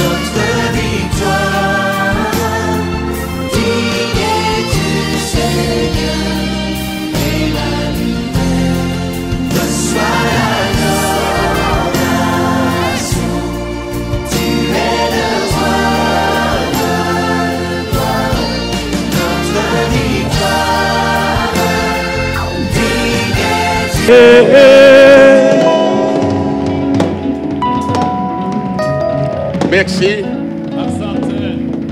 notre victoire. Digne es-tu, Seigneur, et la lumière, reçois l'adoration. Tu es le roi de gloire, notre victoire. Digne es-tu. Merci.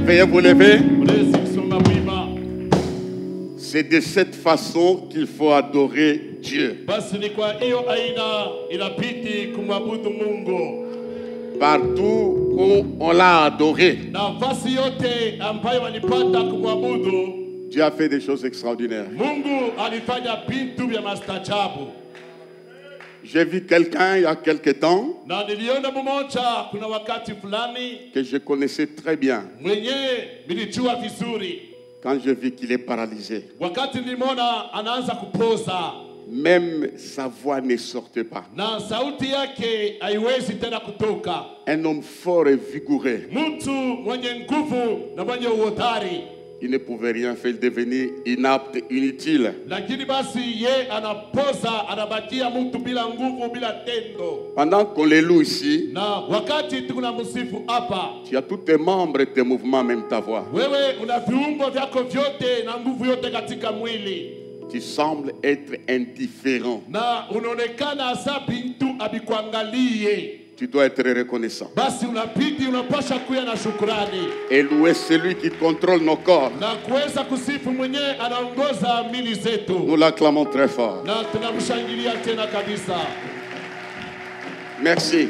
Veuillez vous lever. C'est de cette façon qu'il faut adorer Dieu. Partout où on l'a adoré, Dieu a fait des choses extraordinaires. J'ai vu quelqu'un il y a quelque temps que je connaissais très bien. Quand je vis qu'il est paralysé, même sa voix ne sortait pas. Un homme fort et vigoureux. Il ne pouvait rien faire, devenir inapte, inutile. Pendant qu'on les loue ici, tu as tous tes membres et tes mouvements, même ta voix. Tu sembles être indifférent. Tu dois être reconnaissant. Et louer celui qui contrôle nos corps. Nous l'acclamons très fort. Merci.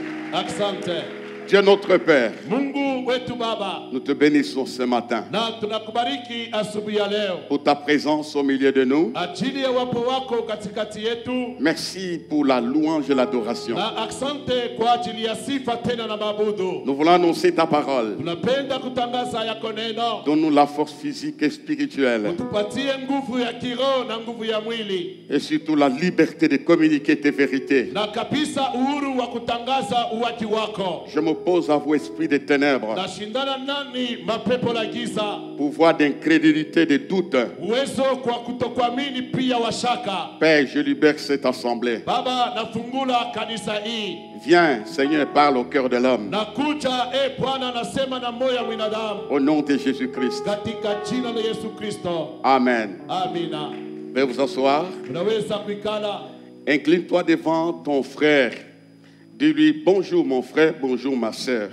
Dieu notre Père, nous te bénissons ce matin pour ta présence au milieu de nous. Merci pour la louange et l'adoration. Nous voulons annoncer ta parole. Donne-nous la force physique et spirituelle. Et surtout la liberté de communiquer tes vérités. Je m'oppose à vos esprits des ténèbres, pouvoir d'incrédulité, de doute. Père, je libère cette assemblée. Viens, Seigneur, parle au cœur de l'homme. Au nom de Jésus-Christ. Amen. Veuillez vous asseoir. Incline-toi devant ton frère. Dis-lui bonjour mon frère, bonjour ma sœur.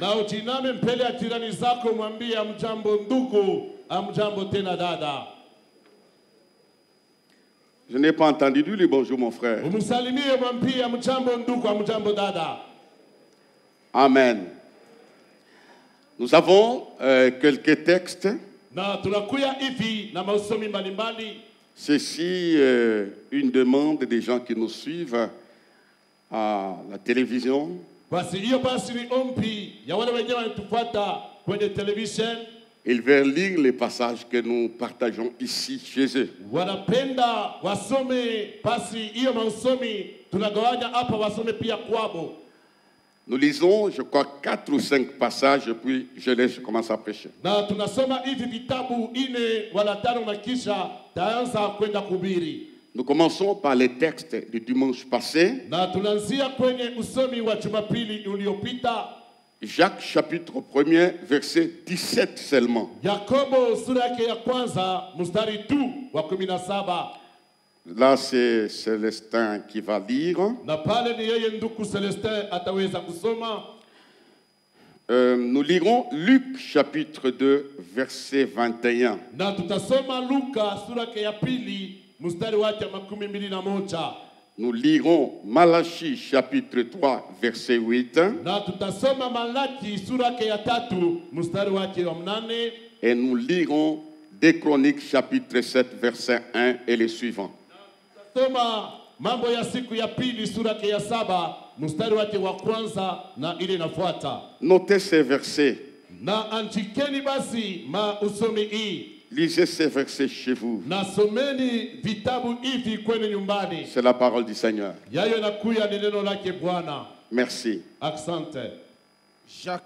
Je n'ai pas entendu. Dis-lui bonjour mon frère. Amen. Nous avons quelques textes. Ceci, une demande des gens qui nous suivent à la télévision. Ils veulent lire les passages que nous partageons ici chez eux. Nous lisons, je crois, 4 ou 5 passages, puis je commence à prêcher. Nous commençons par les textes du dimanche passé. Jacques chapitre 1er, verset 17 seulement. Là, c'est Célestin qui va lire. Nous lirons Luc chapitre 2, verset 21. Nous lirons Malachie chapitre 3 verset 8. Et nous lirons 2 Chroniques chapitre 7 verset 1 et les suivants. Notez ces versets. Lisez ces versets chez vous. C'est la parole du Seigneur. Merci. Jacques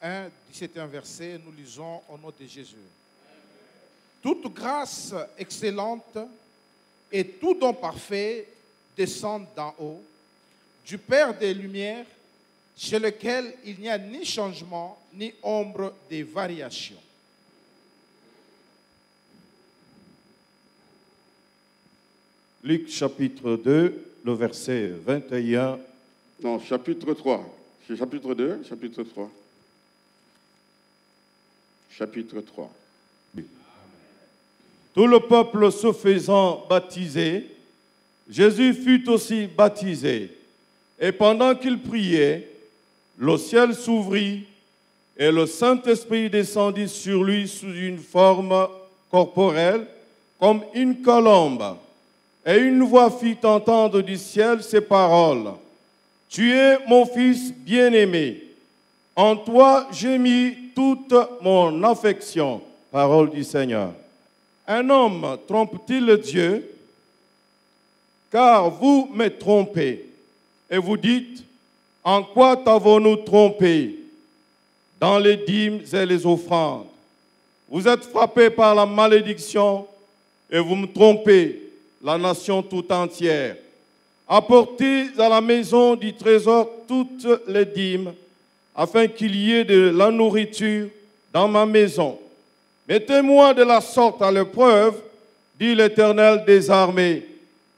1, 17 et 1 verset, nous lisons au nom de Jésus. Toute grâce excellente et tout don parfait descendent d'en haut, du Père des Lumières, chez lequel il n'y a ni changement, ni ombre de variation. Luc chapitre 2, le verset 21. Non, chapitre 3. C'est chapitre 2, chapitre 3. Chapitre 3. Tout le peuple se faisant baptiser, Jésus fut aussi baptisé. Et pendant qu'il priait, le ciel s'ouvrit et le Saint-Esprit descendit sur lui sous une forme corporelle, comme une colombe. Et une voix fit entendre du ciel ces paroles. « Tu es mon Fils bien-aimé. En toi j'ai mis toute mon affection. » Parole du Seigneur. Un homme trompe-t-il Dieu? Car vous me trompez. Et vous dites, en quoi t'avons-nous trompé? Dans les dîmes et les offrandes. Vous êtes frappés par la malédiction et vous me trompez, la nation tout entière. Apportez à la maison du trésor toutes les dîmes, afin qu'il y ait de la nourriture dans ma maison. Mettez-moi de la sorte à l'épreuve, dit l'Éternel des armées,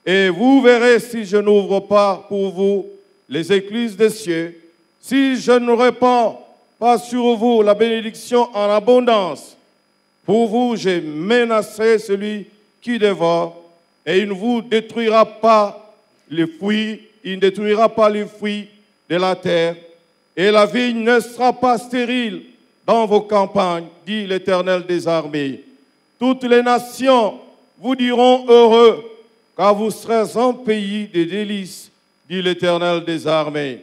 et vous verrez si je n'ouvre pas pour vous les écluses des cieux, si je ne répands pas sur vous la bénédiction en abondance. Pour vous, je menacerai celui qui dévore, et il ne vous détruira pas les fruits, il ne détruira pas les fruits de la terre, et la vigne ne sera pas stérile dans vos campagnes, dit l'Éternel des armées. Toutes les nations vous diront heureux, car vous serez un pays de délices, dit l'Éternel des armées.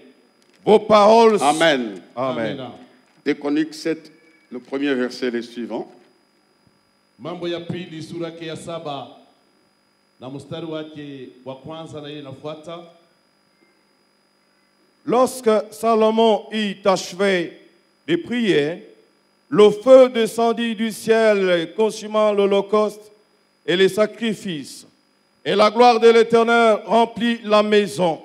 Vos paroles... Amen. Amen. Déconique 7, le premier verset, les suivants. Mambo ya pili sura yake ya 7 na mstari wake wa kwanza na yeye inafuata. Lorsque Salomon eut achevé de prier, le feu descendit du ciel, consumant l'holocauste et les sacrifices. Et la gloire de l'Éternel remplit la maison.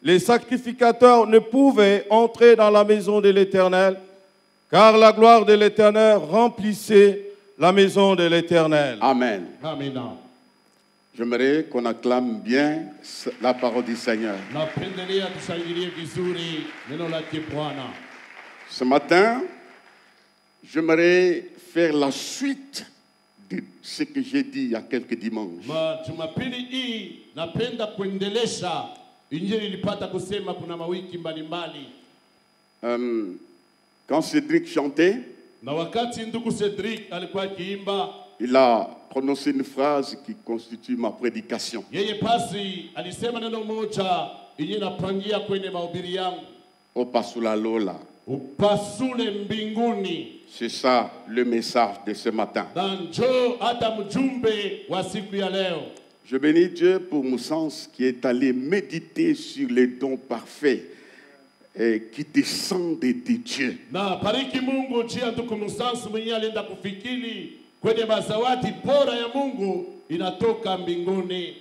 Les sacrificateurs ne pouvaient entrer dans la maison de l'Éternel, car la gloire de l'Éternel remplissait la maison de l'Éternel. Amen. Amen. J'aimerais qu'on acclame bien la parole du Seigneur. Napendelea tushangilie vizuri neno lake Bwana. Ce matin, j'aimerais faire la suite de ce que j'ai dit il y a quelques dimanches. Jumapili hii napenda kuendelesha injili nilipata kusema kuna mawiki mbalimbali. Quand Cédric chantait, Na wakati ndugu Cedric alikuwa akiimba, il a prononcé une phrase qui constitue ma prédication. yeye pasi alisema neno moja yenye napangia kwenye mahubiri yangu. Opasula Lola. Upasule mbinguni. C'est ça le message de ce matin. Na njoo hata mjumbe wa siku ya leo. Je bénis Dieu pour Moussens qui est allé méditer sur les dons parfaits qui descendent de Dieu. Na bariki Mungu jia ndugu Musansu mwenye alienda kufikiri kwenye mazawadi bora ya Mungu inatoka mbinguni.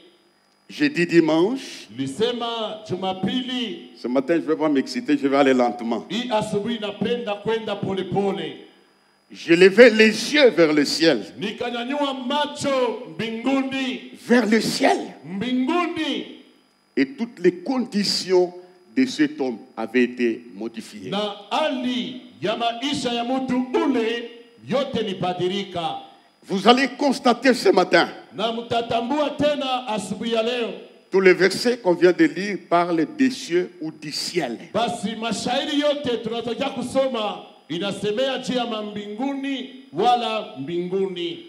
J'ai dit dimanche. Lisema Jumapili. Ce matin, je ne vais pas m'exciter, je vais aller lentement. Hii asubuhi napenda kwenda polepole. Je levais les yeux vers le ciel. Nikanyanyua macho mbinguni. Vers le ciel. Mbinguni. Et toutes les conditions de cet homme avaient été modifiées. Na hali ya maisha ya mtu ule yote libadilika. Vous allez constater ce matin. Na mtatambua tena asubuhi ya leo. Tous les versets qu'on vient de lire parlent des cieux ou du ciel. Basi mashairi yote tunataka kusoma inasemea juu ya mbinguni wala mbinguni.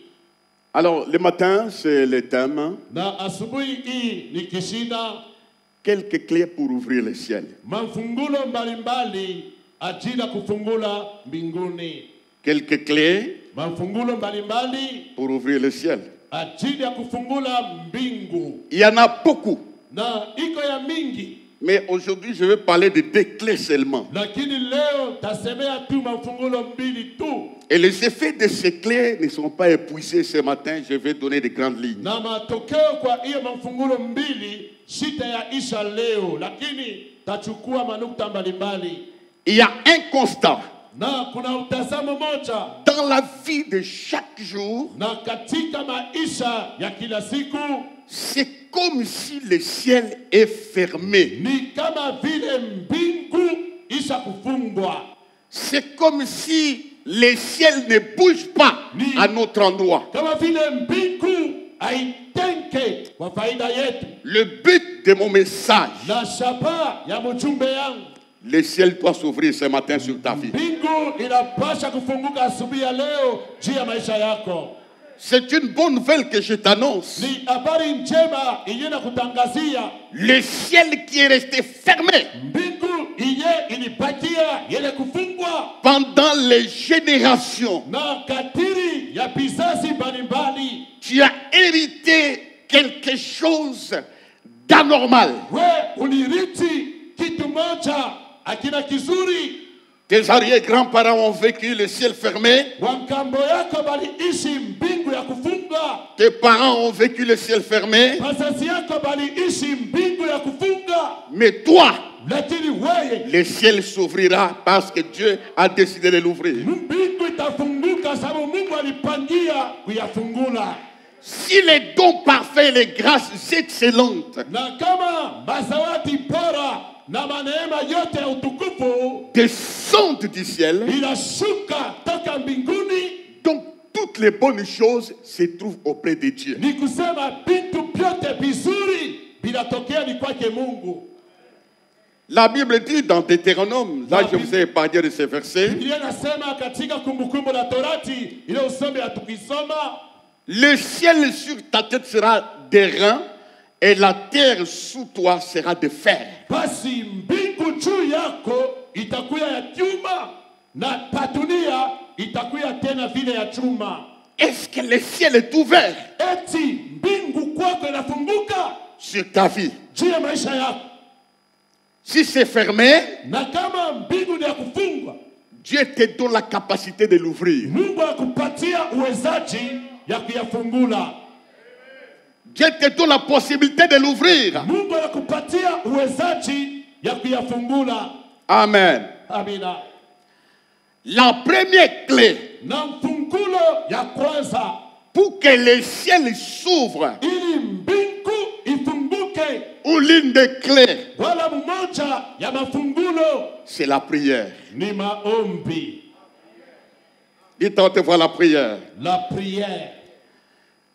Alors, le matin, c'est le thème. Na asubuhi hii ni kishina. Quelques clés pour ouvrir le ciel. Mafungulo mbalimbali ajili ya kufungula mbinguni. Quelques clés mafungulo mbalimbali pour ouvrir le ciel. Ajili ya kufungula mbingu. Il y en a beaucoup. Na iko ya mingi. Mais aujourd'hui, je vais parler de 2 clés seulement. lakini leo tasemea tu mafungulo mbili tu, Et les effets de ces clés ne sont pas épuisés ce matin. Je vais donner de grandes lignes. na matokeo kwa hiyo mafungulo mbili sitayaisha leo, lakini tachukua manukta mbalimbali. Il y a un constat. Na kuna utazamo moja Dans la vie de chaque jour, na katika maisha ya kila siku, c'est comme si le ciel est fermé. ni kama vile mbingu isha kufungwa, C'est comme si le ciel ne bouge pas à notre endroit. kama vile mbingu haitenke kwa faida yetu. Le but de mon message, Na shaba ya mjumbe yangu, le ciel doit s'ouvrir ce matin sur ta vie. mbingu inapasha kufunguka asubuhi ya leo juu ya maisha yako. C'est une bonne nouvelle que je t'annonce. Ni habari njema iye na kutangazia, Le ciel qui est resté fermé mbingu iye ilibakia yele kufungwa pendant les générations. na kadiri ya vizazi mbalimbali. Tu as hérité quelque chose d'anormal. We uliriti kitu moja akina kizuri, Tes arrière-grands-parents ont vécu le ciel fermé. wangambo yako baliishi mbingu ya kufunga, Tes parents ont vécu le ciel fermé. wazazi yako baliishi mbingu ya kufunga, Mais toi, lakini weye le ciel s'ouvrira parce que Dieu a décidé de l'ouvrir. mbingu itafunguka sababu Mungu alipangia kuyafungula. Si les dons parfaits, les grâces excellentes Na kama mazawadi bora na maneema yote ya utukufu descendent du ciel, inashuka toka mbinguni, donc toutes les bonnes choses se trouvent auprès de Dieu. ni kusema vitu vyote vizuri vinatokea ni kwake Mungu. La Bible dit dans Deutéronome, là je vous ai épargné de ces versets, Biblia inasema katika Kumbukumbu la Torati ile usome atukisoma, le ciel sur ta tête sera d'airain et la terre sous toi sera de fer. basi mbingu juu yako itakuwa ya chuma na patunia itakuwa tena vile ya chuma. Est-ce que le ciel est ouvert Eti mbingu kwako inafunguka sur ta vie? juu ya maisha yako, Si c'est fermé, na kama mbingu ni ya kufungwa, Dieu te donne la capacité de l'ouvrir. Mungu akupatia uwezaji ya kuyafungula. Dieu te donne la possibilité de l'ouvrir. Mungu anakupatia uwezaji ya kuyafungula. Amen. Amina. La première clé Na mfungulo ya kwanza pour que le ciel s'ouvre, ili mbingu ifunguke, ou l'une des clés, wala mmoja ya mafungulo c'est la prière. ni maombi. Dites à voir la prière. La prière.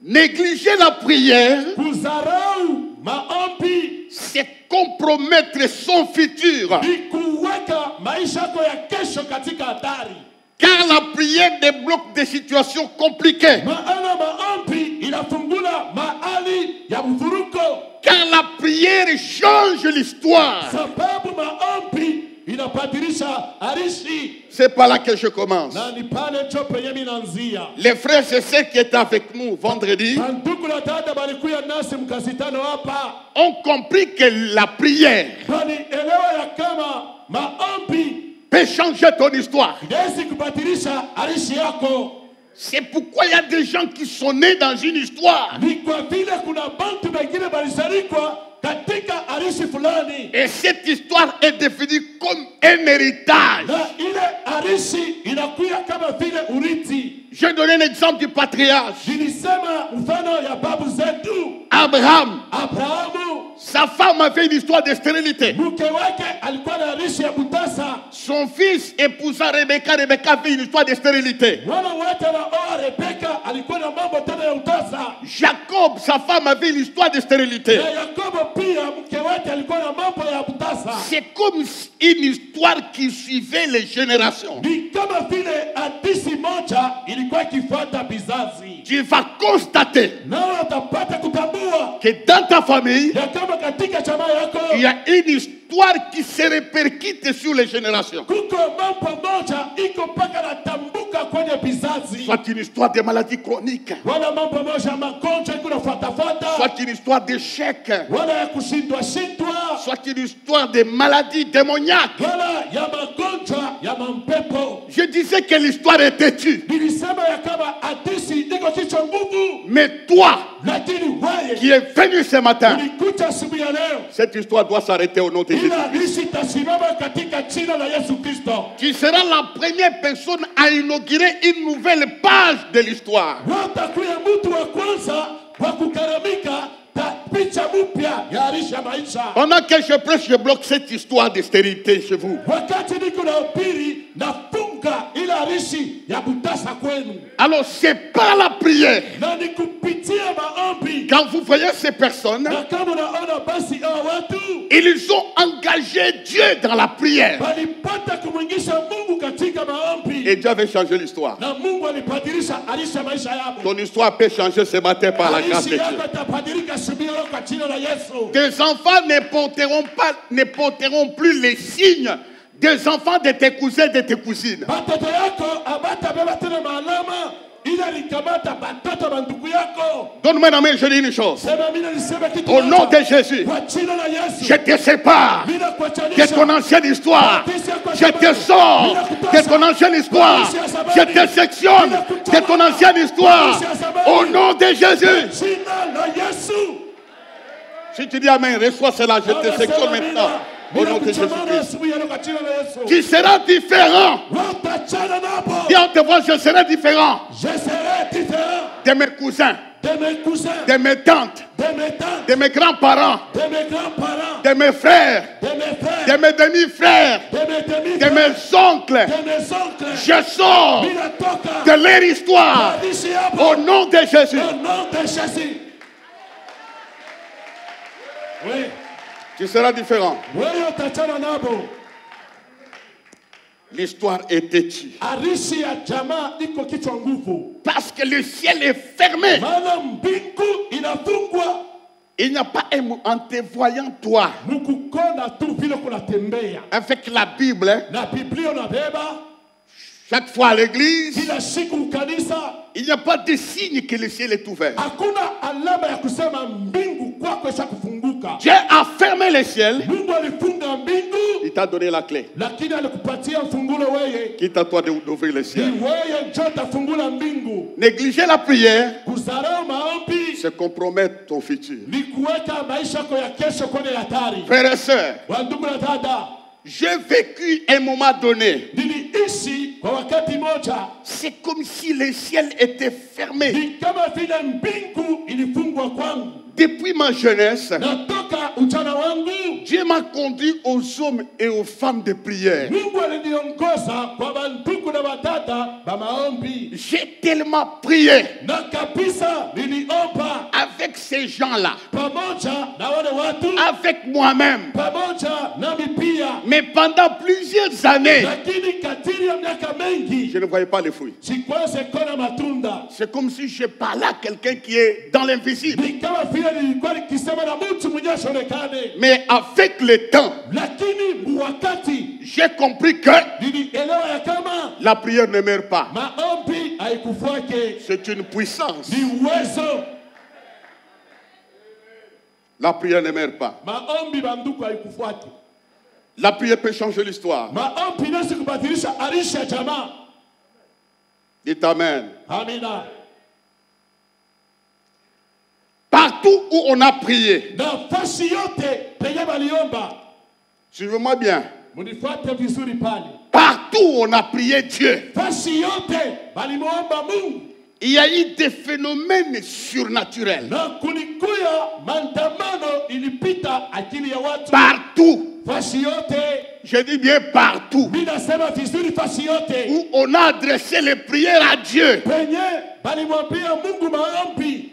Négliger la prière, Kuzarau maombi c'est compromettre son futur. ni kuweka maisha yako ya kesho katika hatari. Car la prière débloque des situations compliquées. Maana maombi inafungula mahali ya mvuruko, Car la prière change l'histoire. sababu maombi inabadilisha arishi. C'est par là que je commence. Na ni pale njo penye minanzia. Les frères et sœurs qui étaient avec nous vendredi Bandugu na dada balikuya nasi mkasitano hapa, ont compris que la prière balielewa ya kama maombi peut changer ton histoire. inaweza kubadilisha arishi yako. C'est pourquoi il y a des gens qui sont nés dans une histoire. Ni kwa vile kuna bantu wengine balizalikwa katika arishi fulani, Et cette histoire est devenue comme un héritage. na ile arishi inakuya kama vile urithi. Je donne un exemple du patriarche. Nilisema mfano ya babu zetu. Abraham, Abrahamu, sa femme avait une histoire de stérilité. mke wake alikuwa na arishi ya butasa. Son fils épousa Rebecca. Rebecca avait une histoire de stérilité. Mwana wake anaoa Rebeka alikuwa na mambo tena ya utasa. Jacob, sa femme avait une histoire de stérilité. Na Yakobo pia mke wake alikuwa na mambo ya butasa. C'est comme une histoire qui suivait les générations. Ni kama vile hadithi moja ilikuwa ikifuata vizazi. Tu vas constater Nao atapata kutambua que dans ta famille, ya kama katika chama yako il y a une histoire qui se répercute sur les générations. kuko mambo moja iko mpaka natambuka kwenye vizazi, soit une histoire de maladies chroniques, wala mambo moja ya magonjwa iko nafuatafuata, soit une histoire d'échec, wala ya kushindwa shindwa, soit une histoire de maladies démoniaques. wala ya magonjwa ya mampepo. Je disais que l'histoire est têtue. Nilisema ya kama hadithi iko kichwa nguvu, Mais toi, lakini qui wewe es venu ce matin, ulikuja asubuhi ya leo, cette histoire doit s'arrêter au nom de Jésus. ila hadithi itasimama katika jina la Yesu Kristo. Tu seras la première personne à inaugurer une nouvelle page de l'histoire. Watakuwa mtu wa kwanza wa kukaramika picha mpya ya Arisha maisha. Pendant que je prêche, je bloque cette histoire de stérilité chez vous. Wakati niko na upiri nafunga ile arishi ya butasa kwenu. Alors c'est par la prière. Na ni kupitia maombi. Quand vous voyez ces personnes, Na kama unaona basi hao watu ils ont engagé Dieu dans la prière. walipata kumwingisha Mungu katika maombi. Et Dieu avait changé l'histoire. Na Mungu alibadilisha Arisha maisha yao. Ton histoire peut changer ce matin par la grâce de Dieu. Yako itabadilika asubuhi leo kwa jina la Yesu. Tes enfants ne porteront plus les signes des enfants de tes cousins et de tes cousines. Batoto yako abatabeba tena maalama ila likamata batoto ba ndugu yako. Donne-moi la main, je dis une chose. Sema mimi niseme kitu. Au nom de Jésus, Kwa jina la Yesu. je te sépare Bila kuachanisha. de ton ancienne histoire. Je te sors de ton ancienne histoire. Je te sectionne de ton ancienne histoire. Au nom de Jésus. Jina la Yesu. Si tu dis Amen, reçois cela, je te sectionne maintenant. Au nom de Jésus-Christ. Tu seras différent. Dis en te voix, je serai différent. Je serai différent De mes cousins, de mes cousins, de mes tantes, de mes tantes, de mes grands-parents, de mes grands-parents, de mes frères, de mes frères, de mes demi-frères, de mes demi-frères, de mes oncles. de mes oncles. Je sors Bila toka de leur histoire. hadithi hapo. Au nom de Jésus. Au nom de Jésus. Oui. Tu seras différent. Wewe utachana nabo. L'histoire est têtue. Arishi ya jamaa iko kichwa nguvu. Parce que le ciel est fermé. Maana mbingu inafungwa. Il n'y a pas un mot en te voyant toi. Mukukona tu vile kunatembea. Avec la Bible, Na Biblia unabeba. chaque fois à l'église, Kila siku kanisa. il n'y a pas de signe que le ciel est ouvert. Hakuna alama ya kusema mbingu kwako isha kufunguka. Dieu a fermé le ciel. Mungu alifunga mbingu. Il t'a donné la clé. Lakini alikupatia fungulo wewe. Quitte à toi d'ouvrir le Ni ciel. wewe ndio utafungula mbingu. Négliger la prière, Kusarau maombi c'est compromettre ton futur. ni kuweka maisha yako ya kesho kwenye hatari. Frères et sœurs, Wandugu na dada, j'ai vécu un moment donné. niliishi kwa wakati moja C'est comme si le ciel était fermé. ni kama vile mbingu ilifungwa kwangu. Depuis ma jeunesse, Natoka ujana wangu, Dieu m'a conduit aux hommes et aux femmes de prière. Mungu aliniongoza kwa bandugu na wadada ba maombi, J'ai tellement prié na kabisa niliomba avec ces gens-là, pamoja na wale watu, avec moi-même. pamoja nami pia. Mais pendant plusieurs années, Lakini kadiri ya miaka mengi je ne voyais pas les fruits. sikuweze kuona matunda. C'est comme si je parlais à quelqu'un qui est dans l'invisible. Ni kama vile nilikuwa nikisema na mtu mwenye asionekane. Mais avec le temps, Lakini wakati j'ai compris que nilielewa ya kama la prière ne meurt pas. maombi haikufuake, C'est une puissance. ni uwezo. La prière ne meurt pas. Maombi banduku haikufuake. La prière peut changer l'histoire. Maombi inaweza kubadilisha arisha ya jamaa. Dites Amen. Amina. Partout où on a prié, Nafasi yote penye baliomba, suivez-moi bien. munifuate vizuri pale. Partout où on a prié Dieu, Fasi yote balimuomba Mungu, il y a eu des phénomènes surnaturels. na kulikuya maandamano ilipita akili ya watu. Partout, Fasi yote, je dis bien partout, mimi nasema vizuri, fasi yote où on a adressé les prières à Dieu, penye balimwambia Mungu maombi,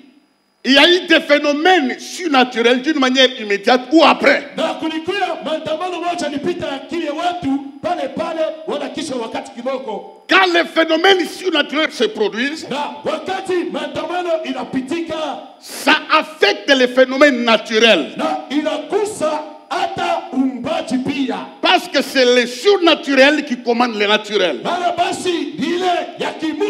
il y a eu des phénomènes surnaturels d'une manière immédiate ou après. na kulikuya maandamano moja ilipita akili ya watu pale pale, wala kisha wakati kidogo. Quand les phénomènes surnaturels se produisent, Na wakati maandamano inapitika, ça affecte les phénomènes naturels. na inagusa hata umbaji pia. Parce que c'est le surnaturel qui commande le naturel. Mara basi ni ile ya kimungu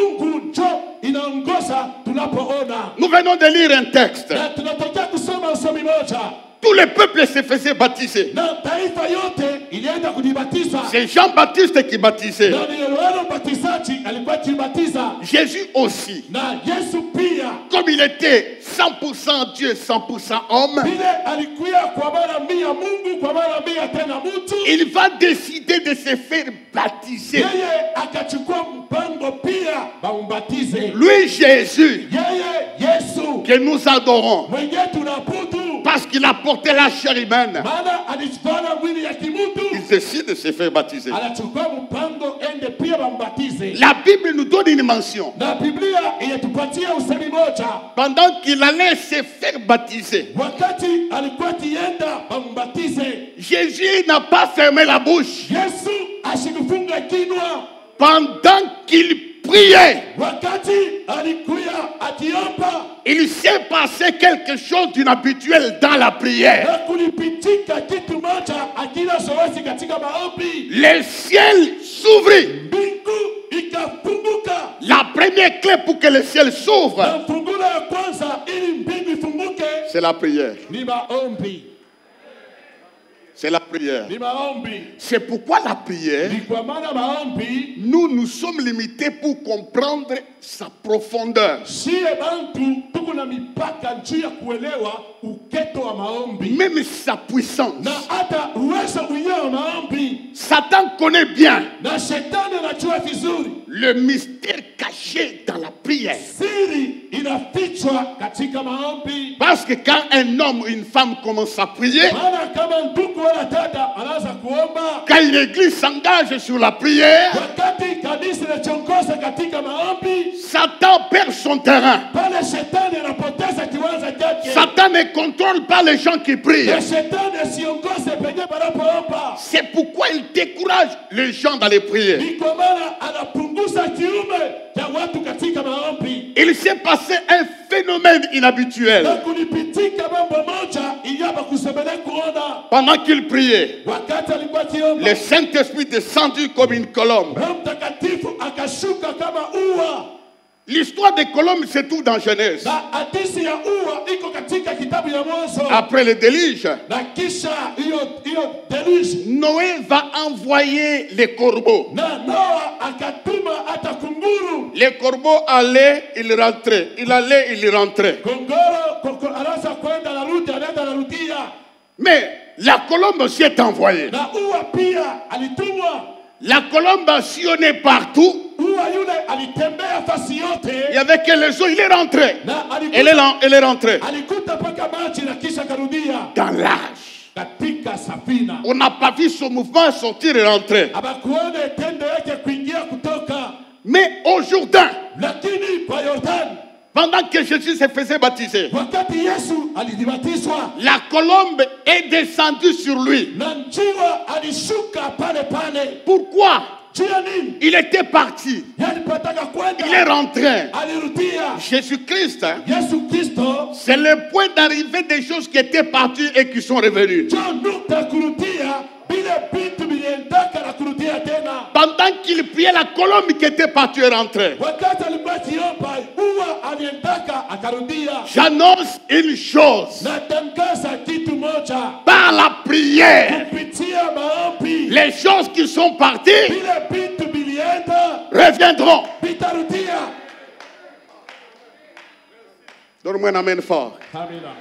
venons de lire un texte. Na tunatokea kusoma usomi moja. Tout le peuple se faisait baptiser. Na taifa yote ilienda kujibatizwa. C'est Jean-Baptiste qui baptisait. Na ni Yohana Mbatizaji alikuwa akibatiza. Jésus aussi. Na Yesu pia. Comme il était 100% Dieu, 100% homme, Vile alikuwa kwa mara 100 Mungu, kwa mara 100 tena mtu. il va décider de se faire baptiser. Yeye akachukua mpango pia baumbatize. Lui, Jésus, Yeye Yesu. que nous adorons, Mwenye tunabudu. parce qu'il a porté la chair humaine, Maana alichukua mwili ya kimutu. il décide de se faire baptiser. Anachukua mpango ende pia bambatize. La Bible nous donne une mention. Na Biblia inatupatia usemi moja. Pendant qu'il allait se faire baptiser, Wakati alikuwa akienda bambatize, Jésus n'a pas fermé la bouche. Yesu ashikufunga kinwa. Pendant qu'il priait, Wakati alikuwa akiomba, il s'est passé quelque chose d'inhabituel dans la prière. na kulipitika kitu moja akila zoezi katika maombi. Le ciel s'ouvrit. Mbingu ikafunguka. La première clé pour que le ciel s'ouvre, Na fungulo ya kwanza ili mbingu ifunguke c'est la prière. ni maombi. C'est la prière. Ni maombi. C'est pourquoi la prière, Ni kwa maana maombi nous sommes limités pour comprendre sa profondeur. sie bantu tuko na mipaka juu ya kuelewa uketo wa maombi. Même sa puissance. Na hata uwezo wenyewe wa maombi. Satan connaît bien Na shetani anajua vizuri le mystère caché dans la prière. siri inafichwa katika maombi. Parce que quand un homme ou une femme commence à prier, Maana kama ndugu wala dada anaanza kuomba, quand une église s'engage sur la prière, wakati kanisa linachongoza katika maombi, Satan perd son terrain. pale shetani anapoteza kiwanja chake. Satan ne contrôle pas les gens qui prient. Na shetani asiongoze penye panapoomba. C'est pourquoi il décourage les gens dans les prières. Ni kwa maana anapunguza kiume cha watu katika maombi. Il s'est passé un phénomène inhabituel. Na kulipitika mambo moja iyaba kusemele kuona. Pendant qu'il priait, Wakati alikuwa akiomba, le Saint-Esprit descendu comme une colombe. Roho Mtakatifu akashuka kama ua. L'histoire des colombes se trouve dans Genèse. Na hadithi ya ua iko katika kitabu ya Mwanzo. Après le déluge, Na kisha hiyo deluge. Noé va envoyer les corbeaux. Na Noa akatuma hata kunguru. Les corbeaux allaient, ils rentraient. Il allait, il rentrait. Kongoro anaanza kwenda narudi, anaenda narudia. Mais la colombe aussi est envoyée. Na ua pia alitumwa. La colombe a sillonné partout. Ua yule alitembea fasi yote. Il y avait que les eaux, il est rentré. Na Elle est rentrée. alikuta paka maji na kisha karudia. Dans l'âge. Katika safina. On n'a pas vu son mouvement sortir et rentrer. Abakuone tendo yake kuingia kutoka. Mais au Jourdain, Lakini kwa Yordani, pendant que Jésus se faisait baptiser, wakati Yesu alibatizwa, la colombe est descendue sur lui. na njiwa alishuka pale pale. Pourquoi? Juu ya nini? Il était parti. Yalipotaka kwenda, Il est rentré. alirudia. Jésus-Christ, Yesu Kristo c'est le point d'arrivée des choses qui étaient parties et qui sont revenues. ndio nukta kurudia bila vitu viliendaka na kurudia tena. Pendant qu'il priait, la colombe qui était partie est rentrée. Wakati alikuwa akiomba, ua aliendaka akarudia. J'annonce une chose. Natangaza kitu moja, Par la prière, kupitia maombi les choses qui sont parties bila vitu vilienda reviendront. vitarudia. Donne-moi un amen fort. Amina.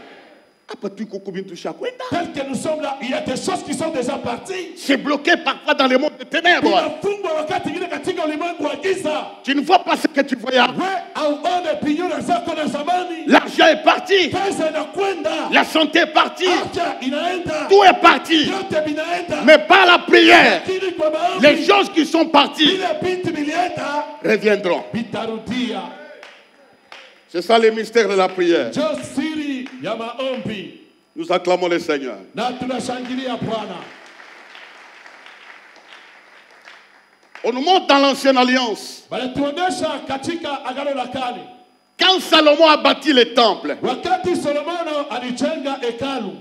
Après tout, Kokobin toucha kwenda. Tel que nous sommes là, il y a des choses qui sont déjà parties. C'est bloqué parfois dans le monde des ténèbres. Inafungwa wakati ingine katika ulimwengu wa giza. Tu ne vois pas ce que tu voyais avant. We auone pinyura zako na zamani. L'argent est parti. Pesa inakwenda. La santé est partie. Afya inaenda. Tout est parti. Yote vinaenda. Mais par la prière, Lakini kwa maombi, les choses qui sont parties vile vitu vilienda reviendront. vitarudia. C'est ça le mystère de la prière. Jo siri ya maombi. Nous acclamons le Seigneur. Na tunashangilia Bwana. On nous montre dans l'Ancienne Alliance. Wanatuonesha katika Agano la Kale. Quand Salomon a bâti le temple, Wakati Solomono alijenga hekalu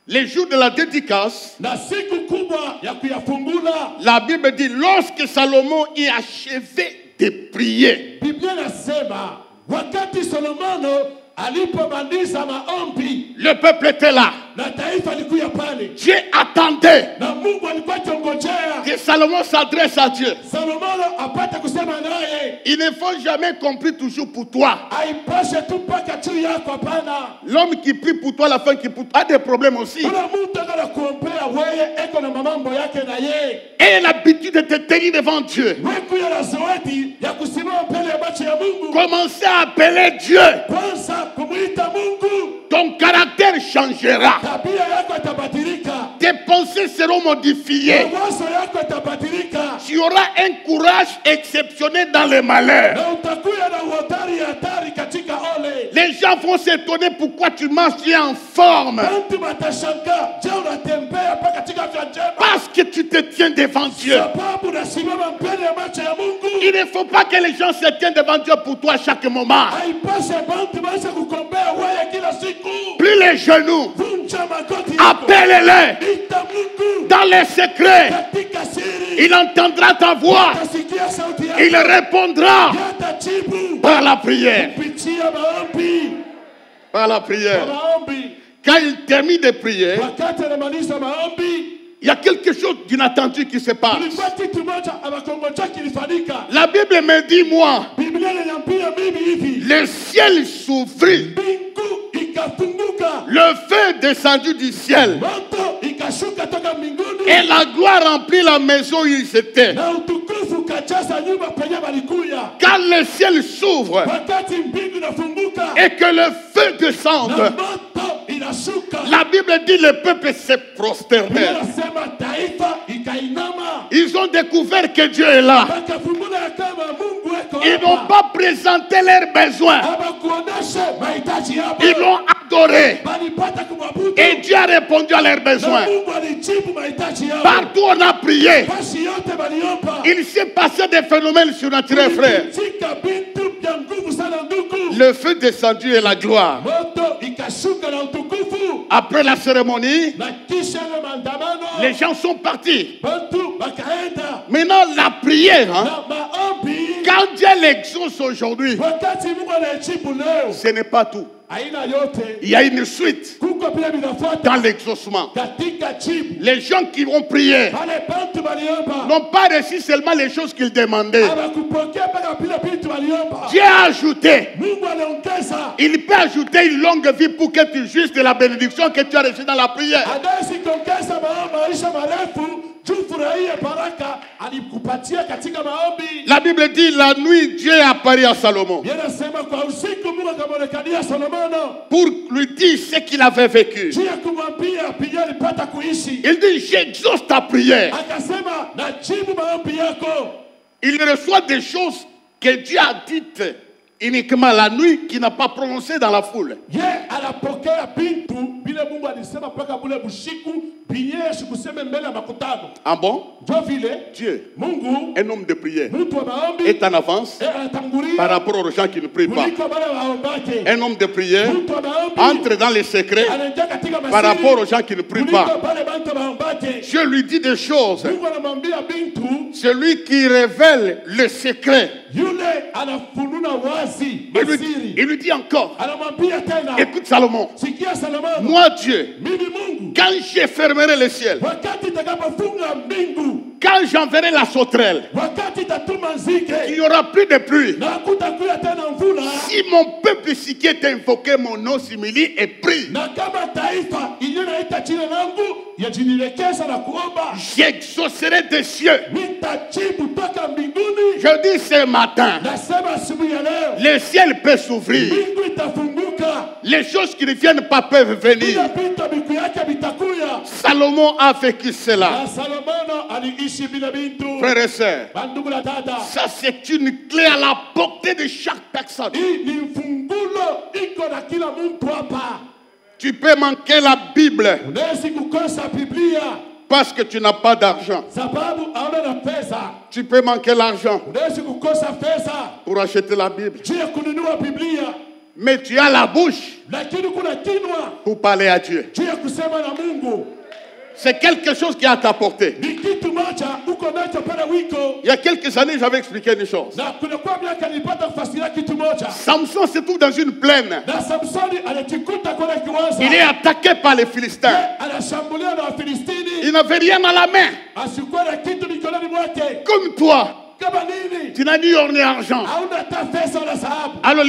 les jours de la dédicace, na siku kubwa ya kuyafungula, la Bible dit, lorsque Salomon y achevé de prier, Biblia inasema wakati Solomono alipomaliza maombi le peuple était là. na taifa likuya pale, Dieu attendait na Mungu alikuwa akiongojea que Salomon s'adresse à Dieu. Salomono apate kusema naye. Il ne faut jamais compris toujours pour toi. Haipashe tu mpaka juu yako, hapana. L'homme qui prie pour toi, la femme qui prie pour toi, a des problèmes aussi. Kuna mtu akala kuombea wewe eko na mambo yake na yeye. Et l'habitude de te tenir devant Dieu. Wewe ya zawadi ya kusimama mbele ya macho ya Mungu. Commencez à appeler Dieu. Kwanza kumuita Mungu. Ton caractère changera. Tabia yako itabadilika. Tes pensées seront modifiées. Mawazo yako itabadilika. Tu auras un courage exceptionnel dans les malheurs. Na utakuwa na uhodari hatari katika ole. Les gens vont s'étonner pourquoi tu marches, tu es en forme. Watu watashangaa, je, unatembea mpaka katika afya njema? Parce que tu te tiens devant Dieu. Sababu unasimama mbele ya macho ya Mungu. Il ne faut pas que les gens se tiennent devant Dieu pour toi à chaque moment. Haipashe bantu baanze kukombea wewe kila siku. Plie les genoux. Vunja magoti yako. Appelle-les Ita Mungu. dans les secrets. Katika siri. Il entendra ta voix. Atasikia sauti yako. Il répondra Yatajibu. par la prière. Kupitia maombi. Par la prière. Maombi. Quand il termine de prier, Wakati anamaliza maombi, il y a quelque chose d'inattendu qui se passe. kulikuwa kitu moja abakongoja kilifanyika. La Bible me dit, moi, Biblia inaniambia mimi hivi. le ciel s'ouvrit. Mbingu ikafunguka. Le feu descendu du ciel. Moto ikashuka toka mbinguni. Et la gloire remplit la maison où ils étaient. Na utukufu kajaza nyumba penye walikuya. Quand le ciel s'ouvre Wakati mbingu inafunguka. et que le feu Na descende, moto inashuka. la Bible dit le peuple s'est prosterné. Inasema taifa ikainama. Ils ont découvert que Dieu est là. Wakafumbula ya kama Mungu eko Ils n'ont hapa. pas présenté leurs besoins. Hawakuonesha mahitaji yao. Ils l'ont adoré. Walipata kumwabudu. Et Dieu a répondu à leurs Na besoins. Mungu alijibu mahitaji yao. Partout on a prié. Basi yote waliomba. Il s'est passé des phénomènes surnaturels, frère. Kulipitika vitu vya nguvu sana ndugu. Le feu descendu et la gloire. Moto ikashuka na utukufu. Après la cérémonie, Na kisha ile maandamano. les gens sont partis. Watu wakaenda. Maintenant, la prière, hein, Na maombi. quand Dieu l'exauce aujourd'hui, Wakati Mungu anajibu leo. ce n'est pas tout. Aina yote. Il y a une suite Kuko pia vinafuata. dans l'exaucement. Katika jibu. Les gens qui ont prié Wale bantu waliomba. n'ont pas reçu seulement les choses qu'ils demandaient. Hawakupokea mpaka vile vitu waliomba. Dieu a ajouté. Mungu aliongeza. Il peut ajouter une longue vie pour que tu jouisses de la bénédiction que tu as reçue dans la prière. Anaweza kuongeza maisha marefu. Tufurahie baraka alikupatia katika maombi. La Bible dit la nuit Dieu a apparu à Salomon Yanasema kwa usiku Mungu akamwonekania Solomono. pour lui dire ce qu'il avait vécu. Juu ya kumwambia pia alipata kuishi. Il dit j'exauce ta prière. Akasema najibu maombi yako. Il reçoit des choses que Dieu a dites uniquement la nuit qui n'a pas prononcé dans la foule. Ye anapokea bintu bila Mungu alisema mpaka bule bushiku binyeshi kuseme mbele ya makutano. Ah bon? Ndio vile Dieu, Mungu un homme de prière, mtu wa maombi est en avance anatangulia par rapport aux gens qui ne prient pas. kuliko wale waombake. Un homme de prière Mtu wa maombi entre dans les secrets anaingia katika par masiri rapport aux gens qui ne prient kuliko pas. wale bantu waombake. Dieu lui dit des choses. Mungu anamwambia bintu Celui qui révèle le secret, yule anafununa wazi il masiri. lui dit encore, Anamwambia tena, écoute Salomon, sikia Salomono, moi Dieu, mimi Mungu quand je fermerai le ciel, wakati itakapofunga mbingu, quand j'enverrai la sauterelle, wakati itatuma nzige il n'y aura plus de pluie. na hakutakuwa tena mvula, Si mon peuple si qui est invoqué mon nom s'humilie et prie, na kama taifa inaita jina langu yajinielekeza na kuomba, j'exaucerai des cieux. nitajibu toka mbinguni. Je dis ce matin, Nasema asubuhi ya leo le ciel peut s'ouvrir. mbingu itafunguka, Les choses qui ne viennent pas peuvent venir. bila vita biku yake vitakuya. Salomon a vécu cela. Na Salomono aliishi bila bintu. Frères et sœurs, Bandugu la dada, ça c'est une clé à la portée de chaque personne. hii ni mfungulo iko na kila mtu hapa. Tu peux manquer la Bible Unaweza kukosa Biblia parce que tu n'as pas d'argent. sababu hauna na pesa. Tu peux manquer l'argent Unaweza kukosa pesa pour acheter la Bible. juu ya kununua Biblia, Mais tu as la bouche lakini kuna kinwa pour parler à Dieu. juu ya kusema na Mungu. C'est quelque chose qui est à ta portée. Ni kitu moja uko nacho pale wiko, Il y a quelques années, j'avais expliqué une chose. na kunakuwa miaka nilipata kufasiria kitu moja. Samson se trouve dans une plaine. Na Samsoni alijikuta kwenye kiwanja. Il est attaqué par les Philistins. Anashambuliwa na Wafilistini. Il n'avait rien à la main. Asikuwa na kitu mikononi mwake. Comme toi. Kama nini? Tu n'as ni or ni argent. Hauna hata pesa wala dhahabu. Alors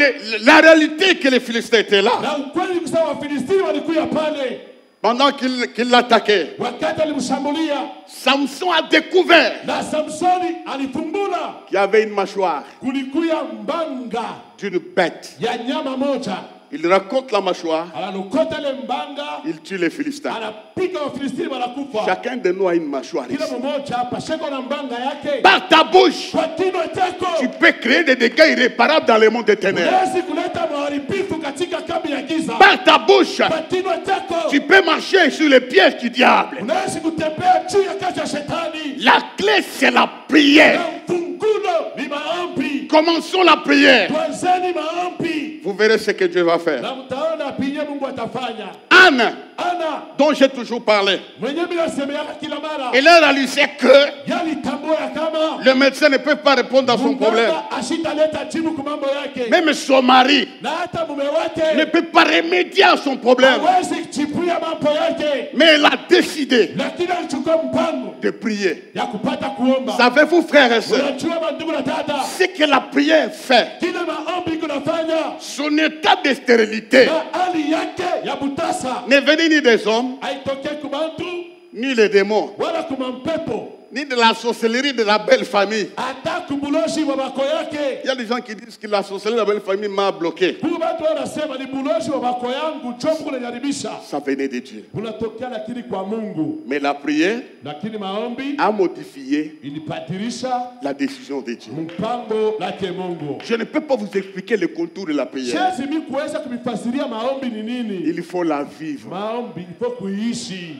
la réalité que les Philistins étaient là. Na ukweli kusema Wafilistini walikuwa pale. Pendant qu'il l'attaquait, Wakati alimshambulia, Samson a découvert na Samsoni alifumbula qu'il y avait une mâchoire kulikuya mbanga d'une bête. ya nyama moja. Il raconte la mâchoire, Analokota ile mbanga, il tue les Philistins. anapika Wafilistini wanakufa. Chacun de nous a une mâchoire Kila ici. mmoja hapa sheko na mbanga yake. Par ta bouche, Kwa kinywa chako tu peux créer des dégâts irréparables dans le monde des ténèbres. unaweza kuleta maharibifu katika kambi ya giza. Par ta bouche, Kwa kinywa chako tu peux marcher sur les pièges du diable. unaweza kutembea juu ya kazi ya shetani. La clé, c'est la prière. Na mfungulo ni maombi. Commençons la prière. Tuanzeni maombi. Vous verrez ce que Dieu va faire. Na mtaona pinye Mungu atafanya. Anne, Ana dont j'ai toujours parlé, mwenye bila semeaka kila mara. elle a réalisé que Yalitambua ya kama le médecin ne peut pas répondre à son problème. mganga ashitaleta jibu kwa mambo yake. Même son mari Na hata mume ne wake peut pas remédier à son problème. hawezi kuchipuya mambo yake. Mais elle a décidé Lakini alichukua mpango de prier. ya kupata kuomba. Savez-vous, frères et sœurs, Unajua mandugu na dada, ce que la prière fait, kile maombi kunafanya son état de stérilité, na hali yake ya butasa n'est venu ni des hommes, haitokee kubantu ni les démons, wala kumampepo ni de la sorcellerie de la belle famille. hata kubuloshi wa bako yake. Il y a des gens qui disent que la sorcellerie de la belle famille m'a bloqué. Huyu batu wanasema ni buloshi wa bako yangu chofu kunaniharibisha. Ça venait de Dieu. Kunatokea lakini kwa Mungu. Mais la prière Lakini maombi a modifié ilibadilisha la décision de Dieu. mpango lake Mungu. Je ne peux pas vous expliquer le contour de la prière. Siwezi mimi kuweza kumifasiria maombi ni nini. Il faut la vivre. Maombi ifo kuishi.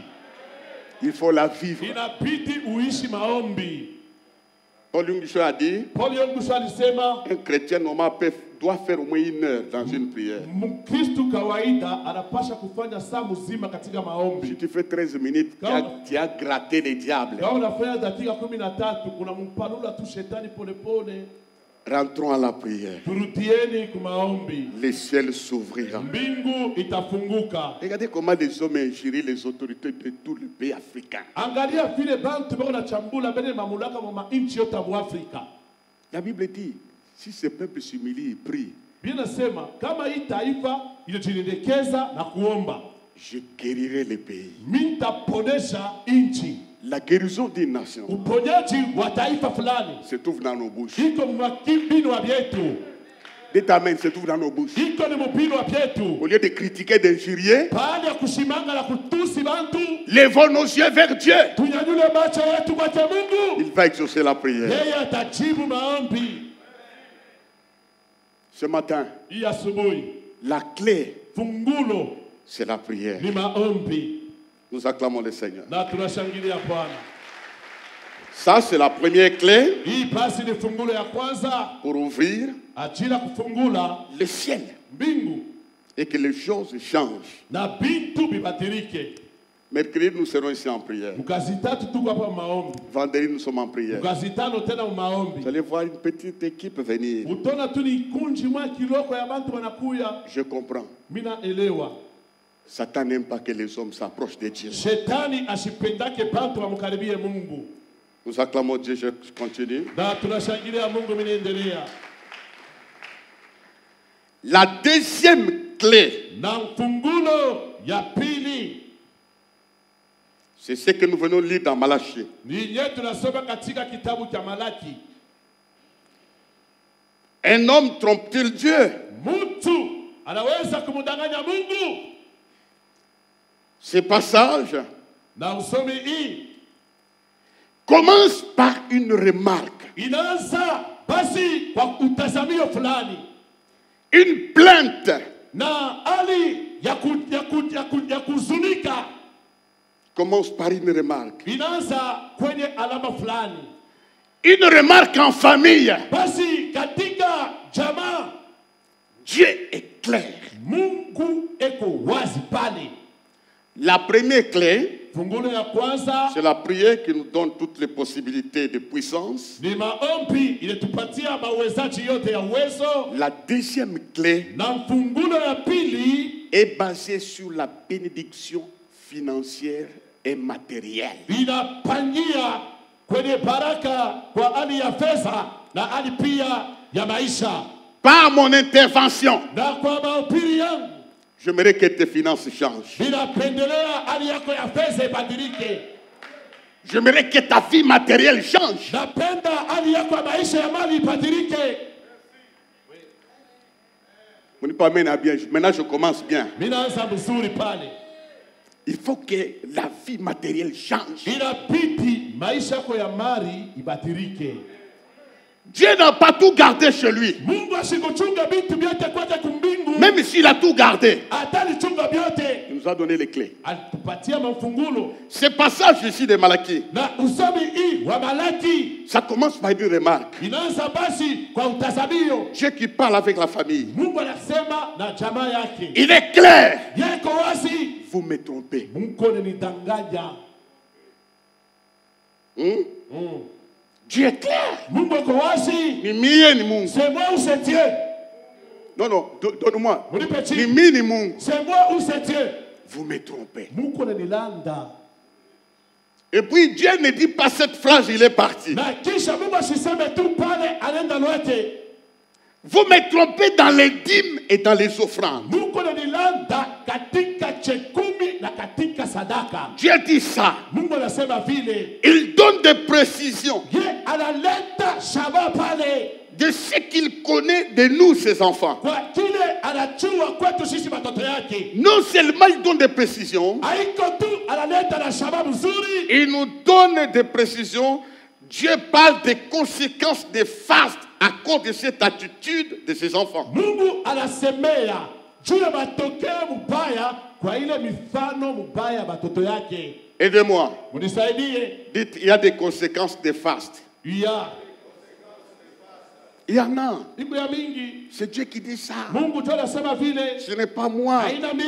Il faut la vivre. Inabidi uishi maombi. Paul Yungisho a dit, Paul Yongusho alisema un chrétien normal doit faire au moins 1 heure dans une prière. Mkristo kawaida anapasha kufanya saa mzima katika Si maombi. tu fais 13 minutes, tu as gratté les diables. Kama unafanya dakika 13 unampanula tu shetani polepole. Rentrons à la prière. Turudieni kwa maombi. Le ciel s'ouvrira. Mbingu itafunguka. Regardez comment les hommes ingérient les autorités de tout le pays africain. Angalia vile bantu bako na chambula mbele mamlaka mwa nchi yote ya Afrika. La Bible dit, si ce peuple s'humilie et prie, Biblia inasema kama hii taifa ilijinyenyekeza na kuomba, je guérirai le pays. mimi nitaponesha nchi. La guérison d'une nation Uponyaji wa taifa fulani se trouve dans nos bouches. iko mwakimbinu wa vyetu. Dites amen, se trouve dans nos bouches. Iko ni mpino wa vyetu. Au lieu de critiquer, d'injurier, Baada ya kushimanga na kutusi bantu, levons nos yeux vers Dieu. tunyanyule macho yetu kwa Mungu. Il va exaucer la prière. Yeye atajibu maombi. Ce matin, Hii asubuhi la clé, fungulo c'est la prière. ni maombi. Nous acclamons le Seigneur. Na tunashangilia Bwana. Ça, c'est la première clé Hii basi ni fungulo ya kwanza pour ouvrir ajili ya kufungula le ciel mbingu et que les choses changent. na bintu bibadilike. Mercredi, nous serons ici en prière. Mkazi tatu tuko hapa maombi. Vendredi, nous sommes en prière. Mkazi tano tena maombi. Vous allez voir une petite équipe venir. Utona tu ni kunji mwa kiloko ya bantu wanakuya. Je comprends. Mina elewa. Satan n'aime pas que les hommes s'approchent de Dieu. Shetani asipendake bantu wamkaribie Mungu. Nous acclamons Dieu, je continue. Na tunashangilia Mungu minaendelea. La deuxième clé, Na mfungulo ya pili c'est ce que nous venons lire dans Malachie. ni nye tunasoma katika kitabu cha Malaki. Un homme trompe-t-il Dieu? Mtu anaweza kumdanganya Mungu? Ce passage Na usomi hii commence par une remarque, inaanza basi kwa utazamio fulani une plainte. na hali ya kuzunika. Commence par une remarque. Inaanza kwenye alama fulani. Une remarque en famille. Basi katika jamaa Dieu est clair. Mungu eko wazi pale. La première clé, fungulo ya kwanza c'est la prière qui nous donne toutes les possibilités de puissance. ni maombi ilitupatia mawezaji yote ya uwezo. La deuxième clé Na fungulo ya pili est basée sur la bénédiction financière et matérielle. inapangia kwenye baraka kwa hali ya fedha na hali pia ya maisha. Par mon intervention, Na kwa mahubiri yangu j'aimerais que tes finances changent. ninapendelea hali yako ya fedha ibadilike. J'aimerais que ta vie matérielle change. Napenda hali yako ya maisha ya mali ibadilike. Vous ne pas bien. Maintenant, je commence bien. Minaanza mzuri pale. Il faut que la vie matérielle change. Inabidi maisha yako ya mali ibadilike. Dieu n'a pas tout gardé chez lui. Mungu asikuchunga vitu vyote kwanza kumbingu. Même s'il a tout gardé, Atalichunga vyote. il nous a donné les clés. Alitupatia mafungulo. Ce passage ici de Malachie, Na usomi hii wa Malaki ça commence par une remarque. inaanza basi kwa utazamio. Dieu qui parle avec la famille. Mungu anasema na jamaa yake. Il est clair. Yeko wazi. Vous me trompez. Mungu nidanganya. Dieu est clair. Mungu ako wazi. Ni mie ni Mungu. C'est moi ou c'est Dieu? Non, non, donne-moi. Munipe Ni chini. mie ni Mungu. C'est moi ou c'est Dieu? Vous me trompez. Mungu ananilanda. Et puis Dieu ne dit pas cette phrase, il est parti. Na kisha Mungu asiseme tu pale anaenda lwake. Vous me trompez dans les dîmes et dans les offrandes. Mungu ananilanda katika chekumi na katika sadaka. Dieu dit ça. Mungu anasema vile. Il donne des précisions Ye analeta shaba pale. de ce qu'il connaît de nous, ses enfants. Kwa kile anachua kwetu sisi watoto yake. Non seulement il donne des précisions, Haiko tu analeta na shaba mzuri. il nous donne des précisions. Dieu parle des conséquences des fastes à cause de cette attitude de ses enfants. Mungu anasemea juu ya matokeo mubaya kwa ile mifano mubaya watoto yake. Aidez-moi. Munisaidie. Dites, il y a des conséquences des fastes. Ya. Il y en a. Iko ya mingi. C'est Dieu qui dit ça. Mungu tu anasema vile. Ce n'est pas moi. Haina mie.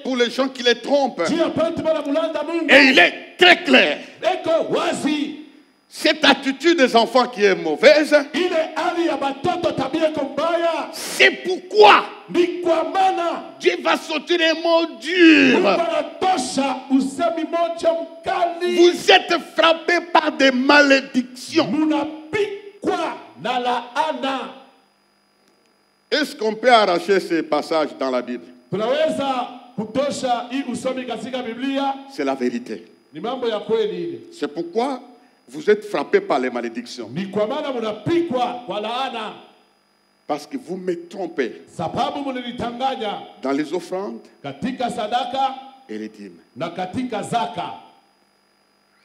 Pour les gens qui les trompent. Juu ya pale tubala mulanda Mungu. Et il est très clair. Eko wazi. Cette attitude des enfants qui est mauvaise, Ile hali ya batoto tabia mbaya. c'est pourquoi Ni kwa maana Dieu va sortir des mots durs. Mungu anatosha usemi moja mkali. Vous êtes frappés par des malédictions. Munapikwa na laana. Est-ce qu'on peut arracher ces passages dans la Bible? Tunaweza kutosha hii usomi katika Biblia. C'est la vérité. Ni mambo ya kweli ile. C'est pourquoi vous êtes frappés par les malédictions. Ni kwa maana munapikwa kwa laana. Parce que vous me trompez Sababu munilitanganya dans les offrandes katika sadaka et les dîmes. na katika zaka.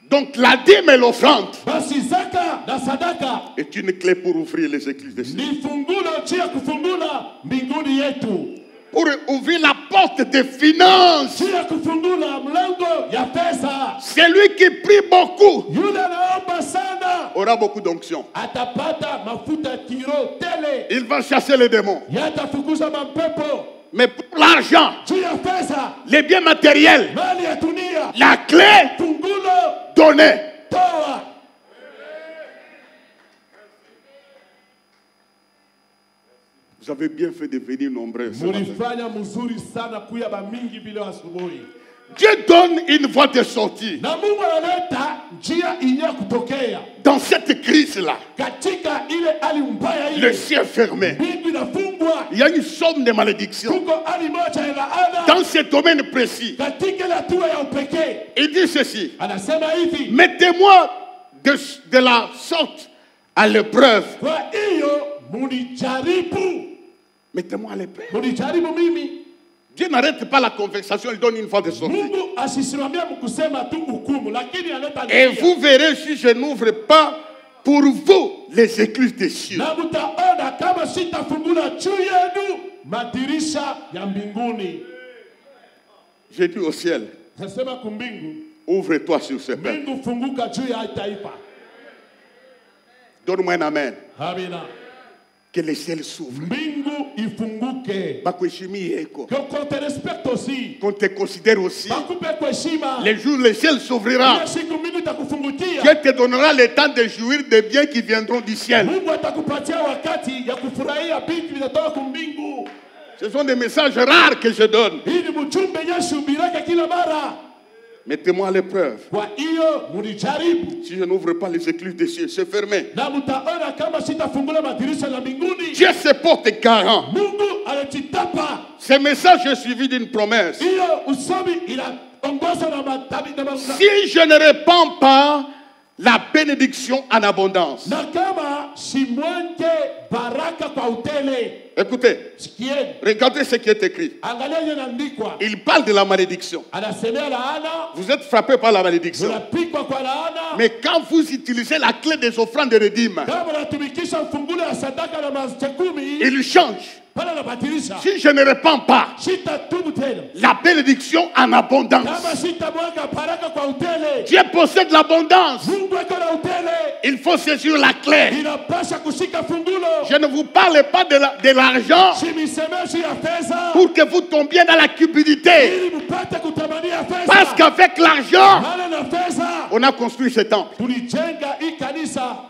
Donc la dîme et l'offrande Basi zaka na sadaka est une clé pour ouvrir les églises de ciel. ni fungulo chia kufungula mbinguni yetu. Pour ouvrir la porte des finances. Chia kufungula mlango ya pesa. Celui qui prie beaucoup Yule anaomba sana aura beaucoup d'onction. atapata mafuta kiro tele. Il va chasser les démons. Yatafukuza mapepo. Mais pour l'argent, Juu ya pesa, les biens matériels, mali ya dunia, la clé fungulo donnée. toa. Vous avez bien fait de venir nombreux ce matin. Mulifanya mzuri sana kuya ba mingi vile asubuhi. Dieu donne une voie de sortie Na Mungu analeta njia ya kutokea dans cette crise-là. katika ile hali mbaya Le ile. ciel fermé. Mbingu inafungwa. Il y a une somme de malédictions Kuko hali moja ya laana dans ce domaine précis. katika ile hatua ya upekee. Il dit ceci: Anasema hivi, mettez-moi de la sorte à l'épreuve. kwa hiyo munijaribu. Mettez-moi à l'épreuve. Munijaribu mimi. Dieu n'arrête pas la conversation, il donne une voie de sortie. Mungu asisimamia mkusema tu hukumu, lakini analeta Et njia. vous verrez si je n'ouvre pas pour vous les écluses des cieux. Na mutaona kama sitafungula juu yenu madirisha ya mbinguni. J'ai dit au ciel, Nasema kumbingu, ouvre-toi sur ce peuple. mbingu funguka juu ya taifa. Donne-moi un amen. Amina. Que le ciel s'ouvre. Mbingu ifunguke, bakuheshimie eko, qu'on te respecte aussi, qu'on te considère aussi. bakupe kuheshima. Les jours, le ciel s'ouvrira. Ile siku mbingu itakufungukia. Dieu te donnera le temps de jouir des biens qui viendront du ciel. Mungu atakupatia wakati ya kufurahia vitu vinatoka kumbingu. Ce sont des messages rares que je donne. Hii ni mjumbe Yesu biraka kila mara. Mettez-moi à l'épreuve. Kwa hiyo munijaribu. Si je n'ouvre pas les écluses des cieux, c'est fermé. Na mtaona kama sitafungula madirisha ya mbinguni. Dieu se porte garant. Mungu anajitapa. Ce message est suivi d'une promesse. Hiyo usomi inaongozwa na matabi na si je ne répands pas la bénédiction en abondance. Na kama simwenge baraka kwa utele. Écoutez, sikieni, regardez ce qui est écrit. Angalia inaandikwa. Il parle de la malédiction. Anasemea laana. Vous êtes frappé par la malédiction. Unapikwa kwa laana. Mais quand vous utilisez la clé des offrandes de redeem, kama unatumikisha mfungulo ya sadaka na machekumi, il change. Pala anabadilisha. Si je ne répands pas Sitatubu tena. la bénédiction en abondance, Kama sitamwaga baraka kwa utele. Dieu possède l'abondance. Mungu ako na utele. Il faut saisir la clé. Inapasha kushika fungulo. Je ne vous parle pas de l'argent Simisemeshi ya pesa. pour que vous tombiez dans la cupidité. Ili mupate kutamania pesa. Parce qu'avec l'argent, Maana na pesa. on a construit ce temple. Tulijenga hii kanisa.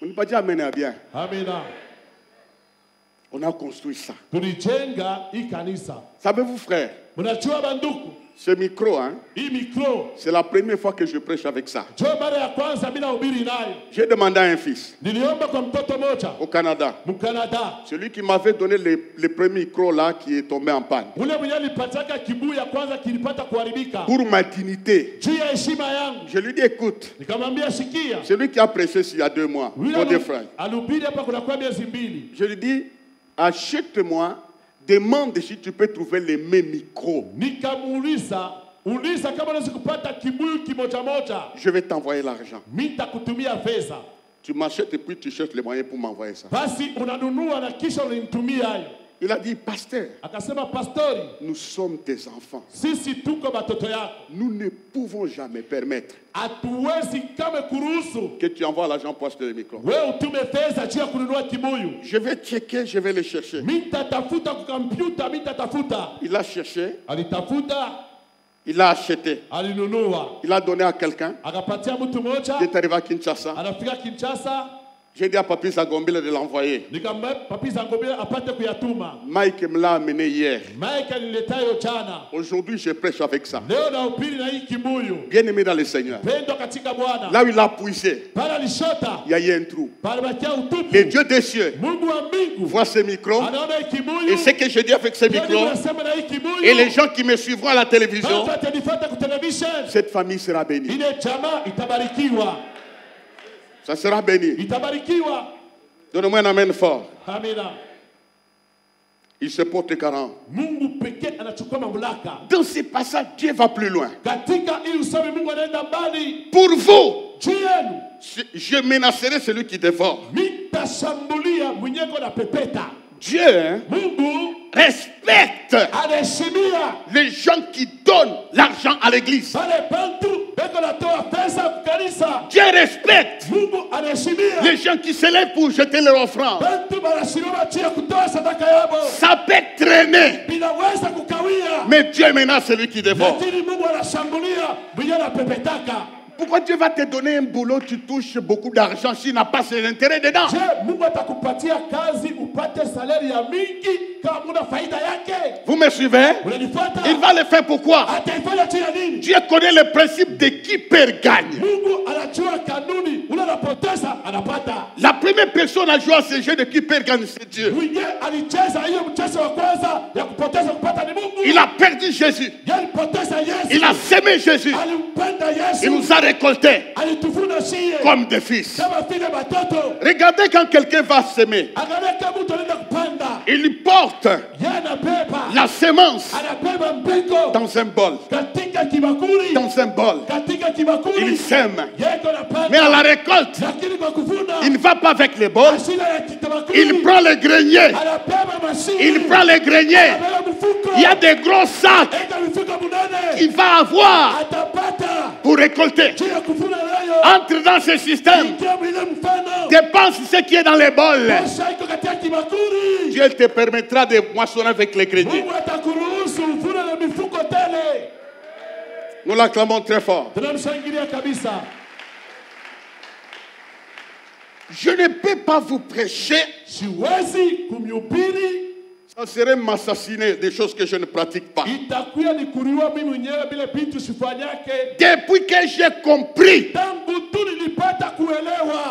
On ne peut pas dire amen à bien. Amina. On a construit ça. Tulijenga hii kanisa. Savez-vous, frère, Mnajua banduku, ce micro, hein, hii micro. c'est la première fois que je prêche avec ça. Jo mara ya kwanza mimi nahubiri nayo. J'ai demandé à un fils Niliomba kwa mtoto moja au Canada. Mkanada. Celui qui m'avait donné le premier micro là qui est tombé en panne. Ule mwenye alipataka kibuyu ya kwanza kilipata kuharibika. Pour ma dignité. Juu ya heshima yangu. Je lui dis écoute. Nikamwambia sikia. Celui qui a prêché il y a 2 mois. Mon deux frères. Alihubiri hapa kuna kwa miezi mbili. Je lui dis achète-moi, demande si tu peux trouver les mêmes micros. Nikamuuliza, uliza kama unaweza kupata kibuyu kimoja moja. Je vais t'envoyer l'argent. Mimi nitakutumia pesa. Tu m'achètes et puis tu cherches les moyens pour m'envoyer ça. Basi unanunua na kisha unanitumia hayo. Il a dit pasteur, Akasema pastori, nous sommes tes enfants. sisi tuko batoto yako. Nous ne pouvons jamais permettre Hatuwezi kama kuruhusu que tu envoies l'argent pour acheter le micro. wewe utume pesa juu ya kununua kibuyu. Je vais checker, je vais le chercher. Mimi nitatafuta kwa kompyuta, mimi nitatafuta. Il a cherché, Alitafuta, il a acheté, alinunua. il a donné à quelqu'un Akapatia mtu mmoja, qui est arrivé à Kinshasa. anafika Kinshasa. J'ai dit à Papi Zagombile de l'envoyer. Nikamwambia Papi Zangobile apate kuyatuma. Mike me l'a amené hier. Mike alileta hiyo jana. Aujourd'hui, je prêche avec ça. Leo nahubiri na hii kibuyu. Bien aimé dans le Seigneur. Pendo katika Bwana. Là où il a puisé, Pale alishota. il y a eu un trou. Pale bakia utupu. Le Dieu des cieux Mungu wa mbingu. voit ce micro. Anaona hii kibuyu. Et ce que je dis avec ce micro, Nasema na hii kibuyu. et les gens qui me suivront à la télévision, Basi atanifuata kwa television. cette famille sera bénie. Ile jamaa itabarikiwa. Ça sera béni. Itabarikiwa. Donne-moi un amen fort. Amina. Il se porte garant. Mungu pekee anachukua mamlaka. Dans ces passages, Dieu va plus loin. Katika hii usome Mungu anaenda mbali. Pour vous, Juu yenu. je menacerai celui qui dévore. Mitashambulia mwenyeko na pepeta. Dieu, hein, Mungu respecte anaheshimia les gens qui donnent l'argent à l'église. wale bantu beko natoa pesa kukanisa. Dieu respecte Mungu anaheshimia les gens qui se lèvent pour jeter leur offrande. bantu banasimama chini ya kutoa sadaka yabo. Ça peut traîner, Binaweza kukawia, mais Dieu menace celui qui dévore. lakini Mungu anashambulia mwenye anapepetaka. Pourquoi Dieu va te donner un boulot, tu touches beaucoup d'argent s'il n'a pas ses intérêts dedans? Je, Mungu atakupatia kazi upate salari ya mingi kama una faida yake. Vous me suivez? Unanifuata? Il va le faire pourquoi? Ataifanya chini ya nini? Dieu connaît le principe de qui perd gagne. Mungu anajua kanuni, ule anapoteza anapata. La première personne à jouer à ce jeu de qui perd gagne, c'est Dieu. Mwenye alicheza hiyo mchezo wa kwanza ya kupoteza kupata ni Mungu. Il a perdu Jésus. Yeye alipoteza Yesu. Il a semé Jésus. Alimpenda Yesu. Il nous a récoltés Alitufuna sie comme des fils. kama vile watoto. Regardez quand quelqu'un va semer, Angalia kama mtu anaenda kupanda. il porte Yeye anabeba. la semence Anabeba mbegu dans un bol. katika kibakuli. Dans un bol. Katika kibakuli. Il sème. Yeye anapanda. Mais à la récolte, Lakini kwa kuvuna. il ne va pas avec les bols. Mashina ya kitabakuli. Il prend les greniers. Anabeba mashini. Il prend les greniers. Anabeba mfuko. Il y a des gros sacs Eka mifuko munane. qu'il va avoir Atapata. pour récolter. Juu ya kuvuna nayo. Entre dans ce système. Ingia mwile mfano. Dépense ce qui est dans les bols. Pesa iko katika Dieu te permettra de moissonner avec les crédits. Nous l'acclamons très fort. Je ne peux pas vous prêcher. Ça serait m'assassiner des choses que je ne pratique pas. Depuis que j'ai compris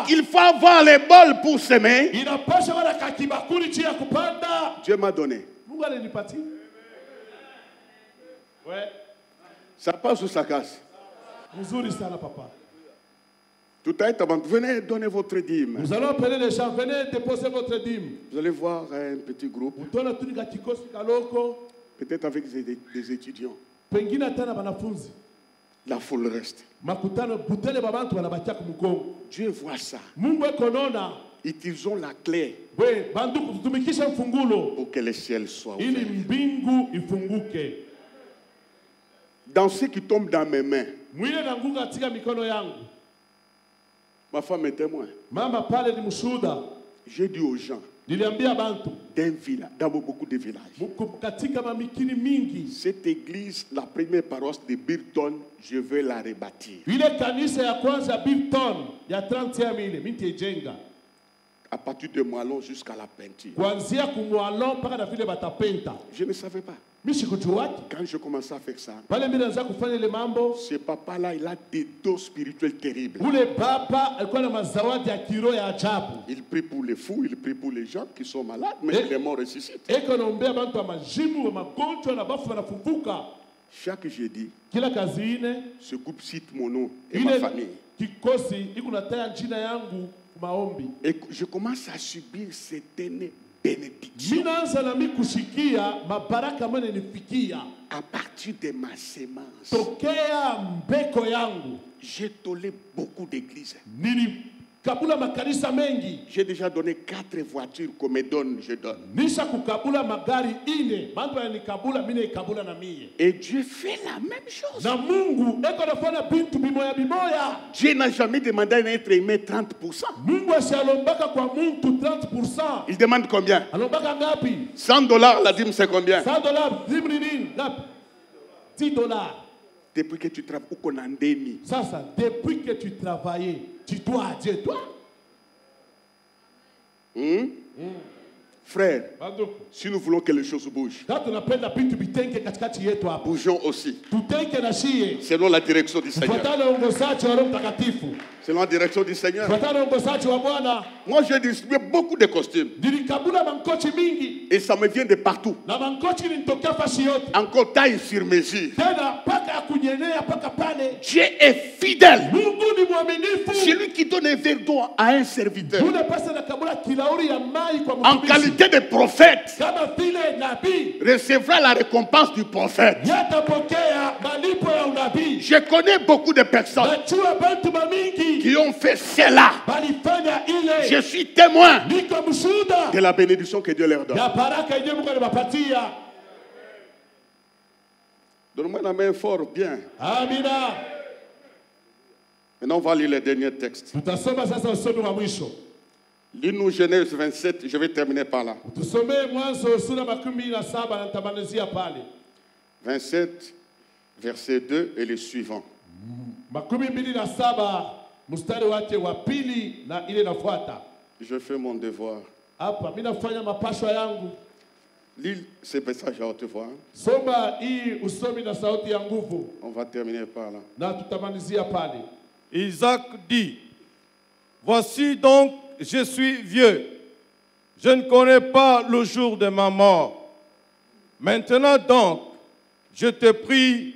qu'il faut avoir les bols pour semer, Dieu m'a donné. Ça passe ou ça casse? Tout à l'heure, venez donner votre dîme. Nous allons appeler les gens, venez déposer votre dîme. Vous allez voir un petit groupe, peut-être avec des étudiants. La foule reste. Dieu voit ça. Ils ont la clé pour que le ciel soit ouvert. Dans ce qui tombe dans mes mains, ma femme est témoin. J'ai dit aux gens d'un village, dans beaucoup de villages, cette église, la première paroisse de Birton, je vais la rebâtir. À partir de moellon jusqu'à la peinture. Je ne savais pas. Quand je commençais à faire ça, ce papa-là, il a des dons spirituels terribles. Il prie pour les fous, il prie pour les gens qui sont malades, mais les morts ressuscitent. Chaque jeudi, ce groupe cite mon nom et ma famille. Et je commence à subir certaines bénédictions à partir de ma sémence. J'ai toléré beaucoup d'églises. J'ai déjà donné 4 voitures qu'on me donne, je donne. Et Dieu fait la même chose. Dieu n'a jamais demandé à un être aimé 30%. Il demande combien? $100, la dîme c'est combien? $10. Depuis que tu travailles, ou qu'on a endémi. Ça, depuis que tu travaillais, tu dois à Dieu, toi. Frère, si nous voulons que les choses bougent, bougeons aussi. Selon la direction du Seigneur. Selon la direction du Seigneur. Moi, j'ai distribué beaucoup de costumes. Et ça me vient de partout. Encore taille sur mesure. Dieu est fidèle. Celui qui donne un verre d'eau à un serviteur, en qualité de prophète, recevra la récompense du prophète. Je connais beaucoup de personnes qui ont fait cela. Je suis témoin de la bénédiction que Dieu leur donne. Donne-moi la main fort, bien. Amina. Maintenant, on va lire les derniers textes. Lis-nous Genèse 27, je vais terminer par là. 27, verset 2 et les suivants. Je fais mon devoir. Lis ces messages à haute voix. On va terminer par là. Isaac dit, voici donc, je suis vieux. Je ne connais pas le jour de ma mort. Maintenant donc, je te prie,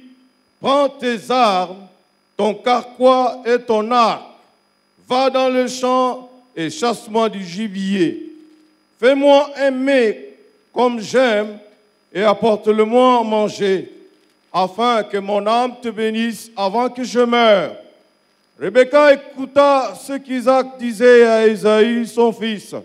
prends tes armes, ton carquois et ton arc. Va dans le champ et chasse-moi du gibier. Fais-moi un mets comme j'aime et apporte-le-moi à manger, afin que mon âme te bénisse avant que je meure. Rebecca écouta ce qu'Isaac disait à Ésaü, son fils.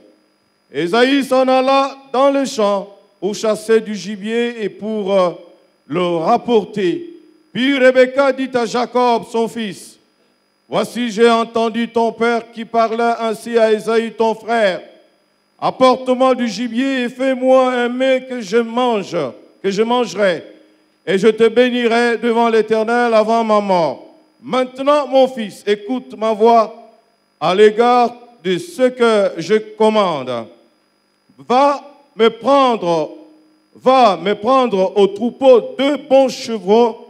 Ésaü s'en alla dans le champ pour chasser du gibier et pour le rapporter. Puis Rebecca dit à Jacob, son fils, « Voici, j'ai entendu ton père qui parlait ainsi à Ésaü, ton frère. apporte-moi du gibier et fais-moi un mets que je mangerai, et je te bénirai devant l'Éternel avant ma mort. Maintenant, mon fils, écoute ma voix à l'égard de ce que je commande. Va me prendre au troupeau 2 bons chevreaux.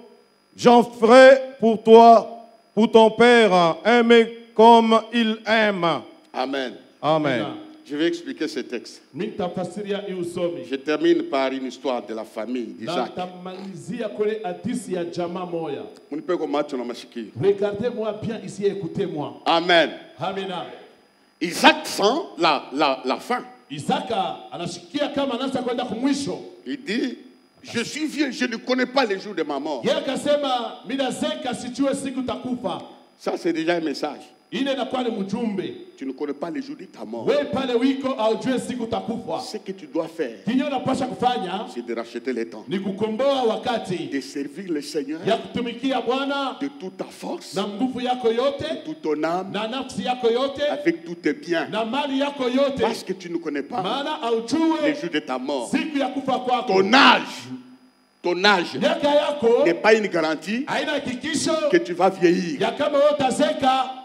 J'en ferai pour toi, pour ton père, un mets comme il aime. Amen. Amen. Je vais expliquer ce texte. Nitafasiria hii usomi. Je termine par une histoire de la famille Na d'Isaac. nitamalizia kwenye hadithi ya jamaa moja. Munipeko macho na masikio. Regardez-moi bien ici, écoutez-moi. Amen. Amina. Isaac sent la faim. Isaka anashikia kama anaanza kwenda kumwisho. Il dit, je suis vieux, je ne connais pas les jours de ma mort. Yeye akasema mimi nazeka sijue siku takufa. Ça, c'est déjà un message. Ile inakuwa ni mjumbe. Tu ne connais pas les jours de ta mort. Wewe pale wiko haujue siku takufa. Ce que tu dois faire, Kinyo unapaswa kufanya c'est de racheter les temps. ni kukomboa wakati De servir le Seigneur ya kutumikia Bwana de toute ta force, na nguvu yako yote de toute ton âme, na nafsi yako yote avec tous tes biens. na mali yako yote, Parce que tu ne connais pas maana les haujue jours de ta mort. siku ya kufa kwako. Ton âge Miaka yako n'est pas une garantie haina hakikisho que tu vas vieillir. ya kama wewe utazeka.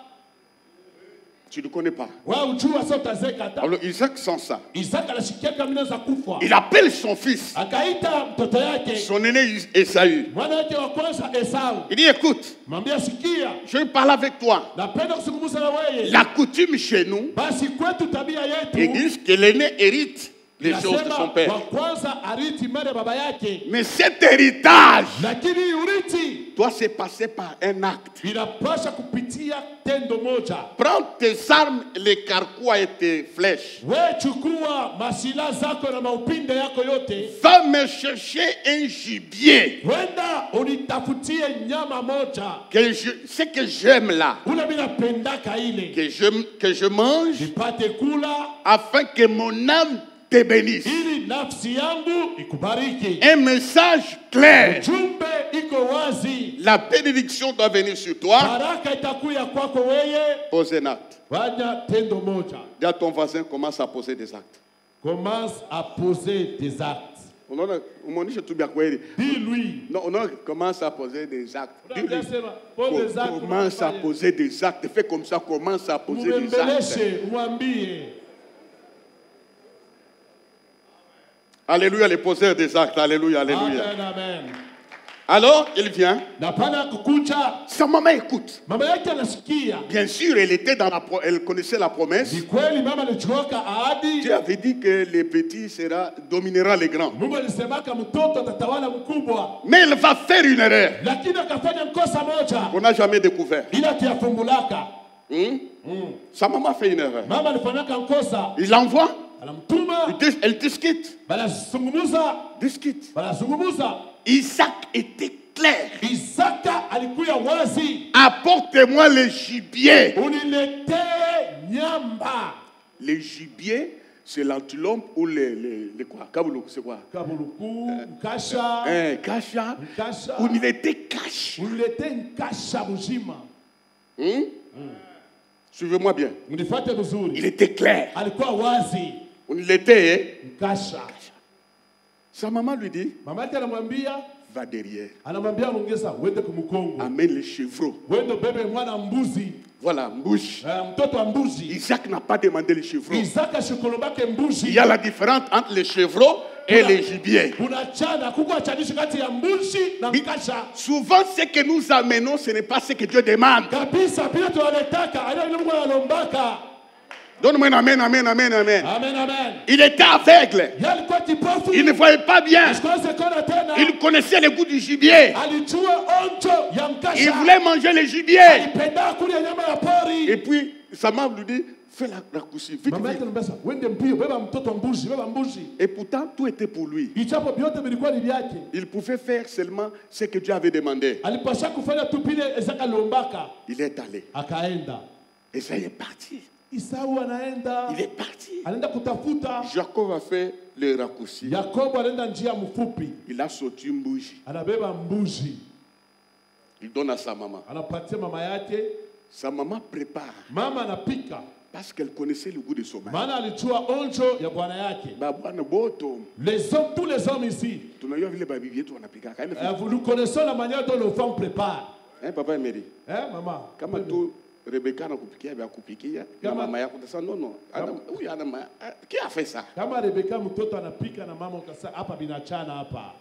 Tu ne connais pas. Wewe ujua sio utazeka hata. Alors Isaac sent ça. Isaka anashikia kama anaweza kufa. Il appelle son fils, Akaita mtoto yake, son aîné Esaü. mwana wake wa kwanza Esau. Il dit, écoute, Mwambie sikia, je parle avec toi. napenda kuzungumza na wewe. La coutume chez nous Basi kwetu tabia yetu exige que l'aîné hérite les choses de son inasema père. wa kwanza ariti mali ya baba yake, Mais cet héritage lakini uriti doit se passer par un acte. inapasha kupitia tendo moja. Prends tes armes, les carquois et tes flèches. We chukua masila zako na maupinde yako yote, Va me chercher un gibier. wenda unitafutie nyama moja Ce que j'aime là, ule mina pendaka ile, que je mange, nipate kula afin que mon âme te bénisse. ili nafsi yangu ikubariki. Un message clair. Jumbe iko wazi, La bénédiction doit venir sur toi. baraka itakuya kwako weye. Pose un acte. Fanya tendo moja, Dis à ton voisin, commence à poser des actes. commence à poser des actes. Dis-lui. Non, commence à poser des actes. Dis-lui. Pose des actes. Commence à poser des actes. Fais comme ça, commence à poser des actes. Mbembeleshe, mwambie. Alléluia, les poseurs des actes. Alléluia, alléluia. Amen, amen. Alors, il vient. Na pana kukucha, Sa maman écoute. mama yake anasikia. Bien sûr, elle connaissait la promesse. Ni kweli mama alijuaka ahadi. Dieu avait dit que les petits dominera les grands. Mungu alisemaka mtoto atatawala mkubwa. Mais elle va faire une erreur Lakini akafanya mkosa moja. qu'on n'a jamais découvert. Ila tuyafungulaka. Sa maman fait une erreur. Mama alifanyaka mkosa. Il l'envoie. Anamtuma. Elle discute. Discute. Banazungumuza. Isaac était clair. Isaka alikuya wazi. Apportez-moi le gibier. Uniletee nyamba. Le gibier, c'est l'antilope ou les quoi? Kaboulou, c'est quoi? Kabuluku, nkasha. Kasha. Nkasha. Uniletee cash. Uniletee nkasha mzima. Suivez-moi bien. Mnifuate vizuri. Il était clair. Alikuwa wazi. Uniletee. Nkasha. Sa maman lui dit, Mama yake anamwambia, va derrière. Anamwambia mwongeza uende kumkongo. Amène les chevreaux. Uende bebe mwana mbuzi. Voilà, mbuzi. Mtoto wa mbuzi. Isaac n'a pas demandé les chevreaux. Isaac ashikolombake mbuzi. Il y a la différence entre les chevreaux et les gibiers. Souvent, ce que nous amenons, ce n'est pas ce que Dieu demande. Donne-moi un amen, amen, amen, amen. Amen, amen. Il était aveugle. Il ne voyait pas bien. Il connaissait le goût du gibier. Il voulait manger le gibier. Et puis, sa maman lui dit, fais la raccourci, vite, vite. Et pourtant, tout était pour lui. Il pouvait faire seulement ce que Dieu avait demandé. Il est allé. Esaü est parti. Il est parti. Jacob a fait le raccourci. Il a sauté une bougie. Il donne à sa maman. Sa maman prépare Parce qu'elle connaissait le goût de son mari. Maana alijua onjo ya bwana yake. Bwana boto. Les hommes, tous les hommes ici. Tunajua vile babibi yetu wanapika. Nous connaissons la manière dont nos femmes préparent. Hein, papa Emery? Hein, maman? Kama tu Rebecca anakupikia vya kupikia, kama mama yako utasema non. Huyu ana qui a fait ça? Kama Rebecca mtoto anapika na mama ukasema hapa binachana hapa.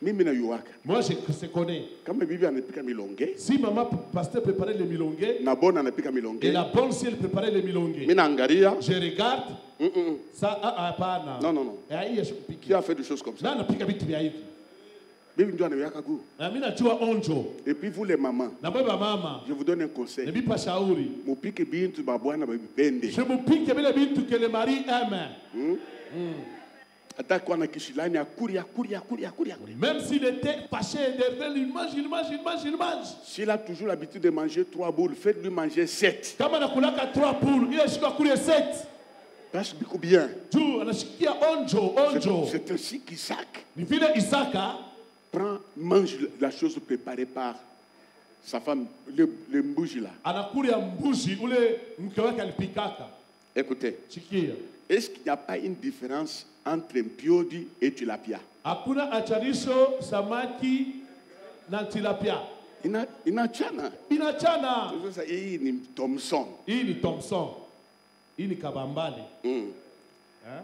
Mimi na yuwaka. Moi je connais. Kama bibi anapika milonge. Si maman pasteur préparait les milonge. Na bonne anapika milonge. Et la bonne si elle préparait les milonge. Mimi naangalia. Je regarde. Ça hapana. Non. Qui a fait des choses comme ça? Na anapika vitu vya hivi. Bibi ndio anaweka goût. Na mimi najua onjo. Et puis vous les mamans. Na baba mama. Je vous donne un conseil. Nibipa shauri. Mupike bintu babwana babipende. Je mupike vile bintu que le mari aime. Même s'il était fâché, il mange. S'il a toujours l'habitude de manger 3 boules, faites-lui manger 7. Kama nakulaka 3 boules, il ashika kule 7. Parce que bien. C'est ainsi qu'Isaac mange la chose préparée par sa femme, le mbouji là. Écoutez. Est-ce qu'il n'y a pas une différence entre mpiodi et tilapia? Hakuna achanisho samaki na tilapia. Inachana. Inachana. Hii ni Thompson. Hii ni Thompson. Hii ni kabambale.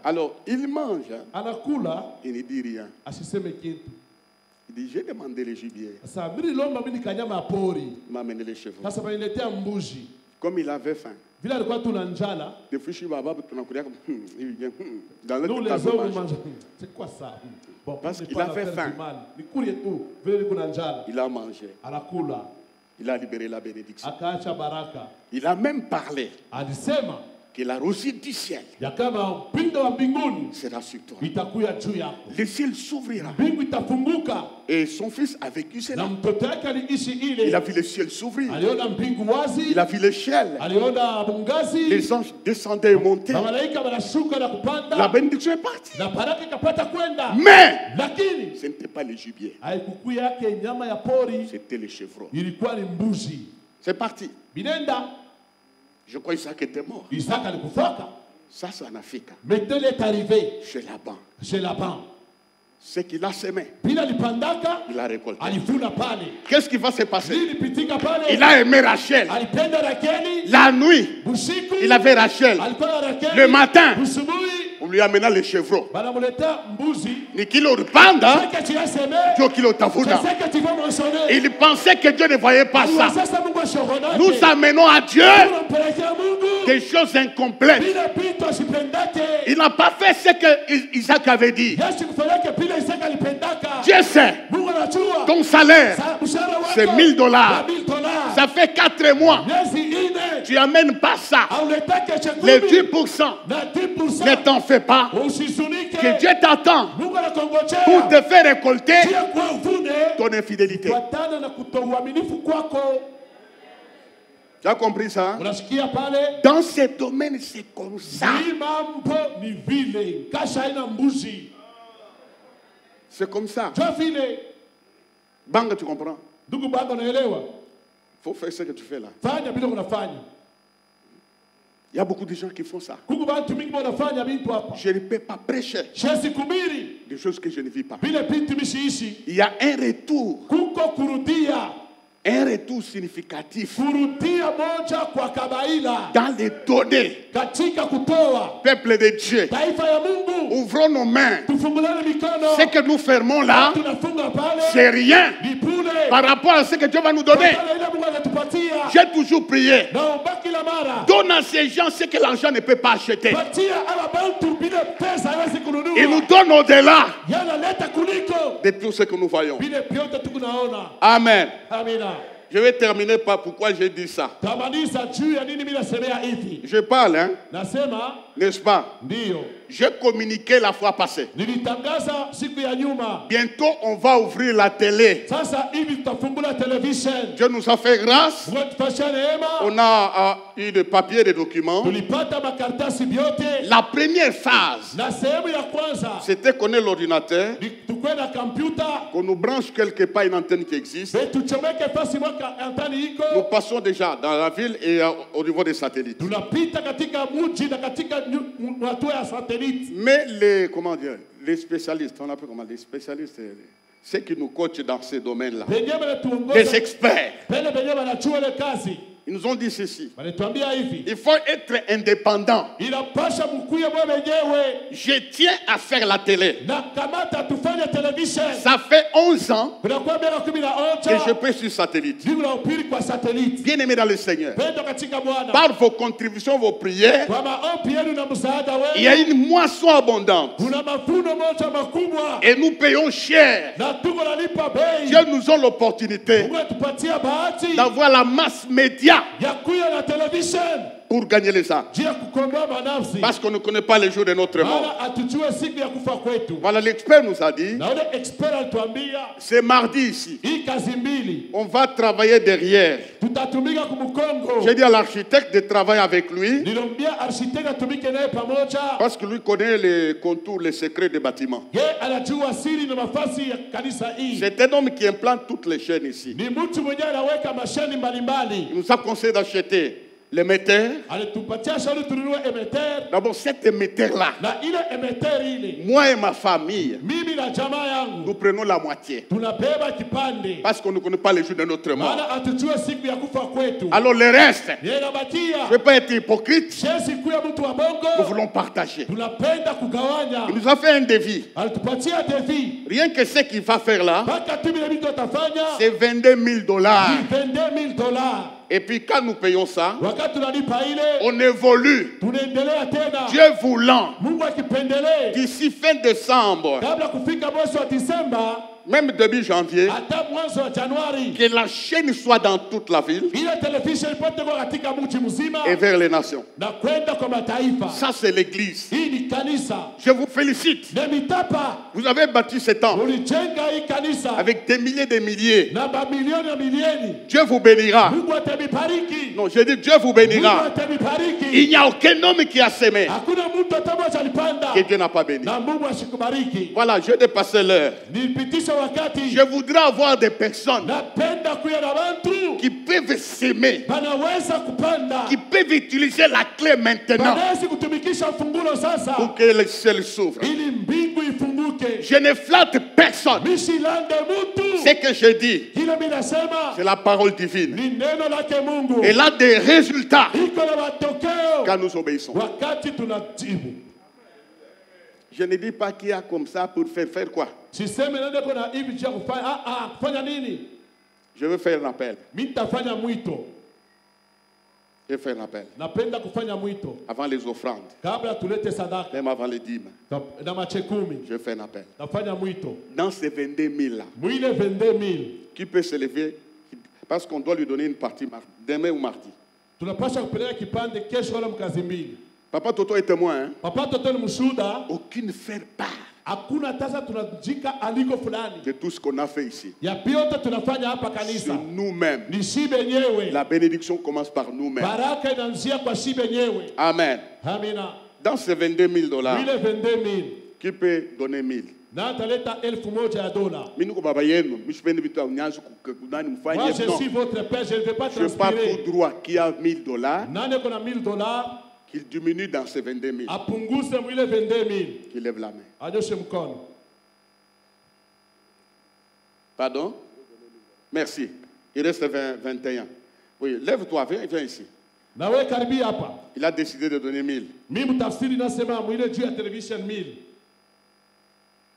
Alors, il mange. Anakula. Il ne dit rien. Asiseme kitu. Il dit, j'ai demandé le gibier. Sasa mimi lomba mimi kanyama pori. M'a amené les chevaux. Sasa baniletea mbuzi. Comme il avait faim. Vile alikuwa tuna njala. Nous les hommes mangeons. C'est quoi ça? Bon, parce qu'il avait faim. Il a mangé. Il a libéré la bénédiction. Il a même parlé que la rosée du ciel sera sur toi. Le ciel s'ouvrira. Et son fils a vécu cela. Il a vu le ciel s'ouvrir. Il a vu l'échelle. Les anges descendaient et montaient. La bénédiction est partie. Mais ce n'était pas le gibier. C'était le chevreau. C'est parti. Je crois que Isaac était mort. Ça, c'est en Afrique. Mais tel est arrivé chez Laban. Ce qu'il a semé, il a récolté. Qu'est-ce qui va se passer? Il a aimé Rachel. La nuit, il avait Rachel. Le matin, on lui amena les chevreaux. Nikilo Rupanda, Diokilo Tafuna. Il pensait que Dieu ne voyait pas ça. Nous amenons à Dieu des choses incomplètes. Il n'a pas fait ce que Isaac avait dit. Dieu sait, ton salaire, c'est $1000. Ça fait 4 mois. Tu n'amènes pas ça. Les 10%, ne t'en fais pas. Que Dieu t'attend pour te faire récolter ton infidélité. Tu as compris ça? Dans ces domaines, c'est comme ça. C'est comme ça. Banga, tu comprends? Il faut faire ce que tu fais là. Il y a beaucoup de gens qui font ça. Je ne peux pas prêcher des choses que je ne vis pas. Il y a un retour. Un retour significatif dans les données. Peuple de Dieu, ouvrons nos mains. Ce que nous fermons là, c'est rien par rapport à ce que Dieu va nous donner. J'ai toujours prié. Donne à ces gens ce que l'argent ne peut pas acheter. Il nous donne au-delà de tout ce que nous voyons. Amen. Je vais terminer par pourquoi j'ai dit ça. Je parle, hein. N'est-ce pas? J'ai communiqué la fois passée. Bientôt, on va ouvrir la télé. Dieu nous a fait grâce. On a eu des papiers, des documents. La première phase, c'était qu'on ait l'ordinateur, qu'on nous branche quelque part une antenne qui existe. Nous passons déjà dans la ville et au niveau des satellites. Mais les spécialistes, on appelle comment les spécialistes, ceux qui nous coachent dans ces domaines-là, des experts, ils nous ont dit ceci. Il faut être indépendant. Je tiens à faire la télé. Ça fait 11 ans que je peux sur satellite. Bien aimé dans le Seigneur, par vos contributions, vos prières, il y a une moisson abondante. Et nous payons cher. Dieu nous donne l'opportunité d'avoir la masse média pour gagner les âmes. Parce qu'on ne connaît pas les jours de notre mort. Voilà, l'expert nous a dit, c'est mardi ici. On va travailler derrière. J'ai dit à l'architecte de travailler avec lui. Parce que lui connaît les contours, les secrets des bâtiments. C'est un homme qui implante toutes les chaînes ici. Il nous a conseillé d'acheter l'émetteur. D'abord, cet émetteur-là, moi et ma famille, nous prenons la moitié. Parce qu'on ne connaît pas les jours de notre mort. Alors le reste, je ne veux pas être hypocrite. Nous voulons partager. Il nous a fait un devis. Rien que ce qu'il va faire là, c'est 22 000 $. Et puis quand nous payons ça, on évolue. Dieu voulant, d'ici fin décembre, même début janvier, que la chaîne soit dans toute la ville et vers les nations. Ça, c'est l'église. Je vous félicite. Vous avez bâti ce temple avec des milliers et des milliers. Dieu vous bénira. Non, je dis Dieu vous bénira. Il n'y a aucun homme qui a semé que Dieu n'a pas béni. Voilà, je dépasse l'heure. Je voudrais avoir des personnes qui peuvent s'aimer, qui peuvent utiliser la clé maintenant pour que le ciel s'ouvre. Je ne flatte personne. Ce que je dis, c'est la parole divine. Elle a des résultats quand nous obéissons. Je ne dis pas qu'il y a comme ça pour faire quoi. Je veux faire un appel. Je vais faire un appel. Avant les offrandes. Même avant les dîmes. Je vais faire un appel. Dans ces 22 000 là. Qui peut se lever? Parce qu'on doit lui donner une partie demain ou mardi. Papa Toto est témoin. Hein? Aucune faire part de tout ce qu'on a fait ici. Sur nous-mêmes. La bénédiction commence par nous-mêmes. Amen. Dans ces 22 000 $, qui peut donner 1000? Moi, je suis votre père, je ne vais pas transpirer. Je pars tout droit qui a 1000 $. Qu'il diminue dans ces 22 000. Qu'il lève la main. Pardon? Merci. Il reste 21. Oui, lève-toi, viens ici. Il a décidé de donner 1000.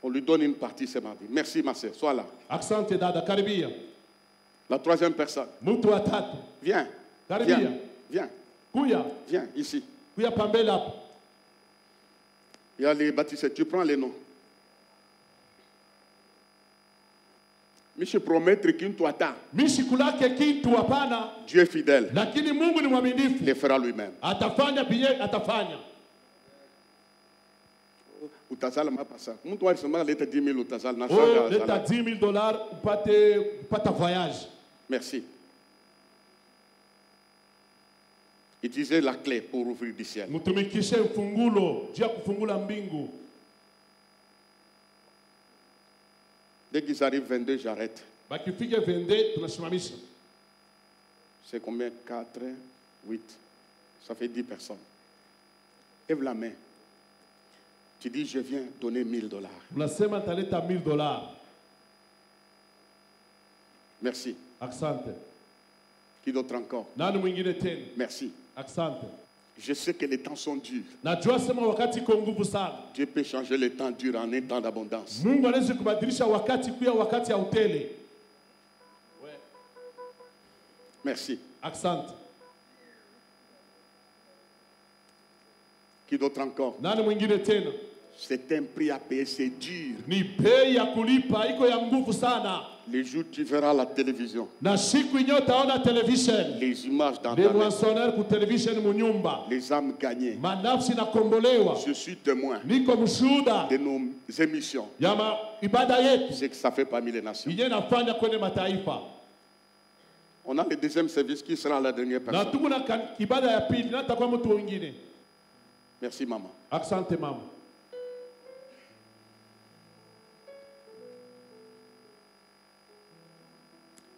On lui donne une partie ce mardi. Merci ma soeur, sois là. La troisième personne. Viens. Viens. Viens ici. Il y a les baptisés. Tu prends les noms. Mishi promettre kintuata. Dieu est fidèle. Il le fera lui-même. utazala mapasa. Mtu alisema leta 10 000 utazala na oh, leta $10,000 upate voyage. Merci. Utilisez la clé pour ouvrir du ciel. Mutumikishe mfungulo jia kufungula mbingu. Dès qu'ils arrivent 22, j'arrête. Bakifike 22 tunasimamisha. C'est combien? 4, 8. Ça fait 10 personnes. Lève la main. Tu dis, je viens donner $1,000. Unasema taleta $1,000. Merci. Asante. Qui d'autre encore? Nani mwingine tena? Merci. Asante. Je sais que les temps sont durs. Najua sema wakati iko nguvu sana. Dieu peut changer les temps durs en un temps d'abondance. Mungu anaweza kubadilisha wakati kuwa wakati ya utele. Merci. Asante. Qui d'autre encore? Nani mwingine tena? C'est un prix à payer, c'est dur. Ni bei ya kulipa, iko ya nguvu sana. Les jours tu verras la télévision. Na siku inyo utaona television. Les images dans les ta moissonneurs ku television munyumba. Les âmes gagnées. Manafsi na kombolewa. Je suis témoin. Niko mshuhuda de nos émissions. Yama ibada yetu. C'est que ça fait parmi les nations. Inye nafanya kwenye mataifa. On a le deuxième service qui sera la dernière personne. Na tukuna ibada ya pili na takuwa mtu mwingine. Merci maman. Asante mama.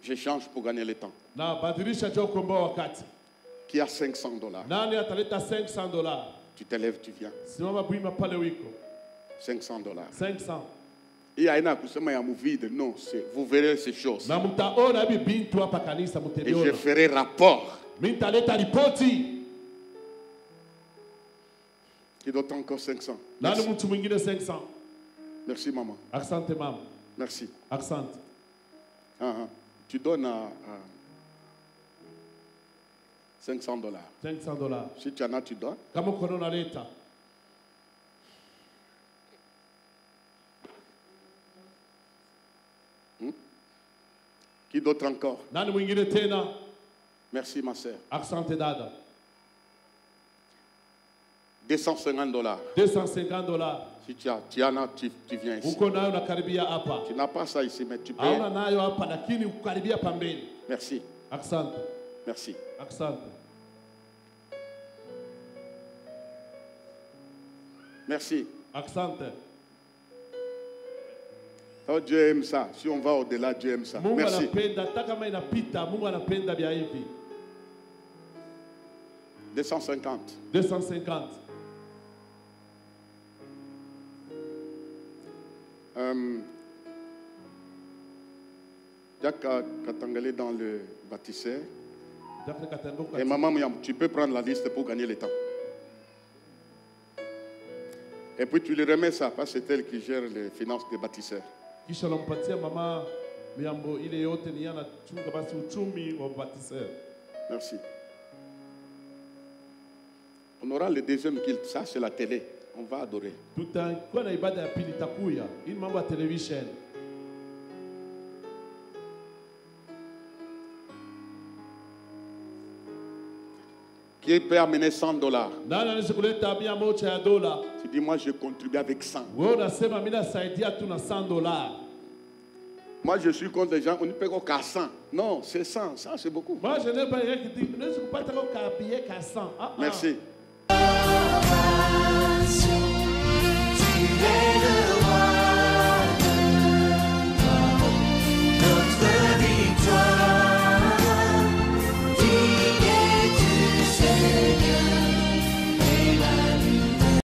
J'échange pour gagner le temps. Na badilisha cha kuomba wakati. Qui a $500? Nani ataleta $500? Tu te lèves, tu viens. Simama bwima pale wiko. $500. 500. Il y a une kusema ya muvide. Non, vous verrez ces choses. Na mtaona hivi bintu hapa kanisa mteliona. Et je ferai rapport. Mimi nitaleta ripoti. Qui doit encore 500? Nani mtu mwingine 500? Merci maman. Asante mama. Merci. Asante. Tu donnes à $500. $500. Si tu en as, tu donnes. Kama uko na leta. Qui d'autre encore? Nani mwingine tena? Merci ma sœur. Asante dada. $250. $250. Si tu en as, tu viens ici. Uko nayo nakaribia hapa. Tu n'as pas ça ici, mais tu peux. Hauna nayo hapa lakini ukaribia pambeni. Merci. Asante. Merci. Asante. Merci. Asante. Oh, Dieu aime ça. Si on va au-delà, Dieu aime ça. Mungu Merci. anapenda hata kama inapita, Mungu anapenda vya hivi. 250. 250. Jacques Katangale dans le bâtisseur. Et maman, tu peux prendre la liste pour gagner le temps. Et puis tu lui remets ça, parce que c'est elle qui gère les finances des bâtisseurs. Merci. On aura le deuxième guild, ça c'est la télé. On va adorer. Qui peut amener $100? Tu dis, moi je contribue avec 100. Moi je suis contre les gens, on ne peut qu'à 100. Non, c'est 100, ça c'est beaucoup. Moi je n'ai pas rien qui dit, ne pas qu'à 100. Merci.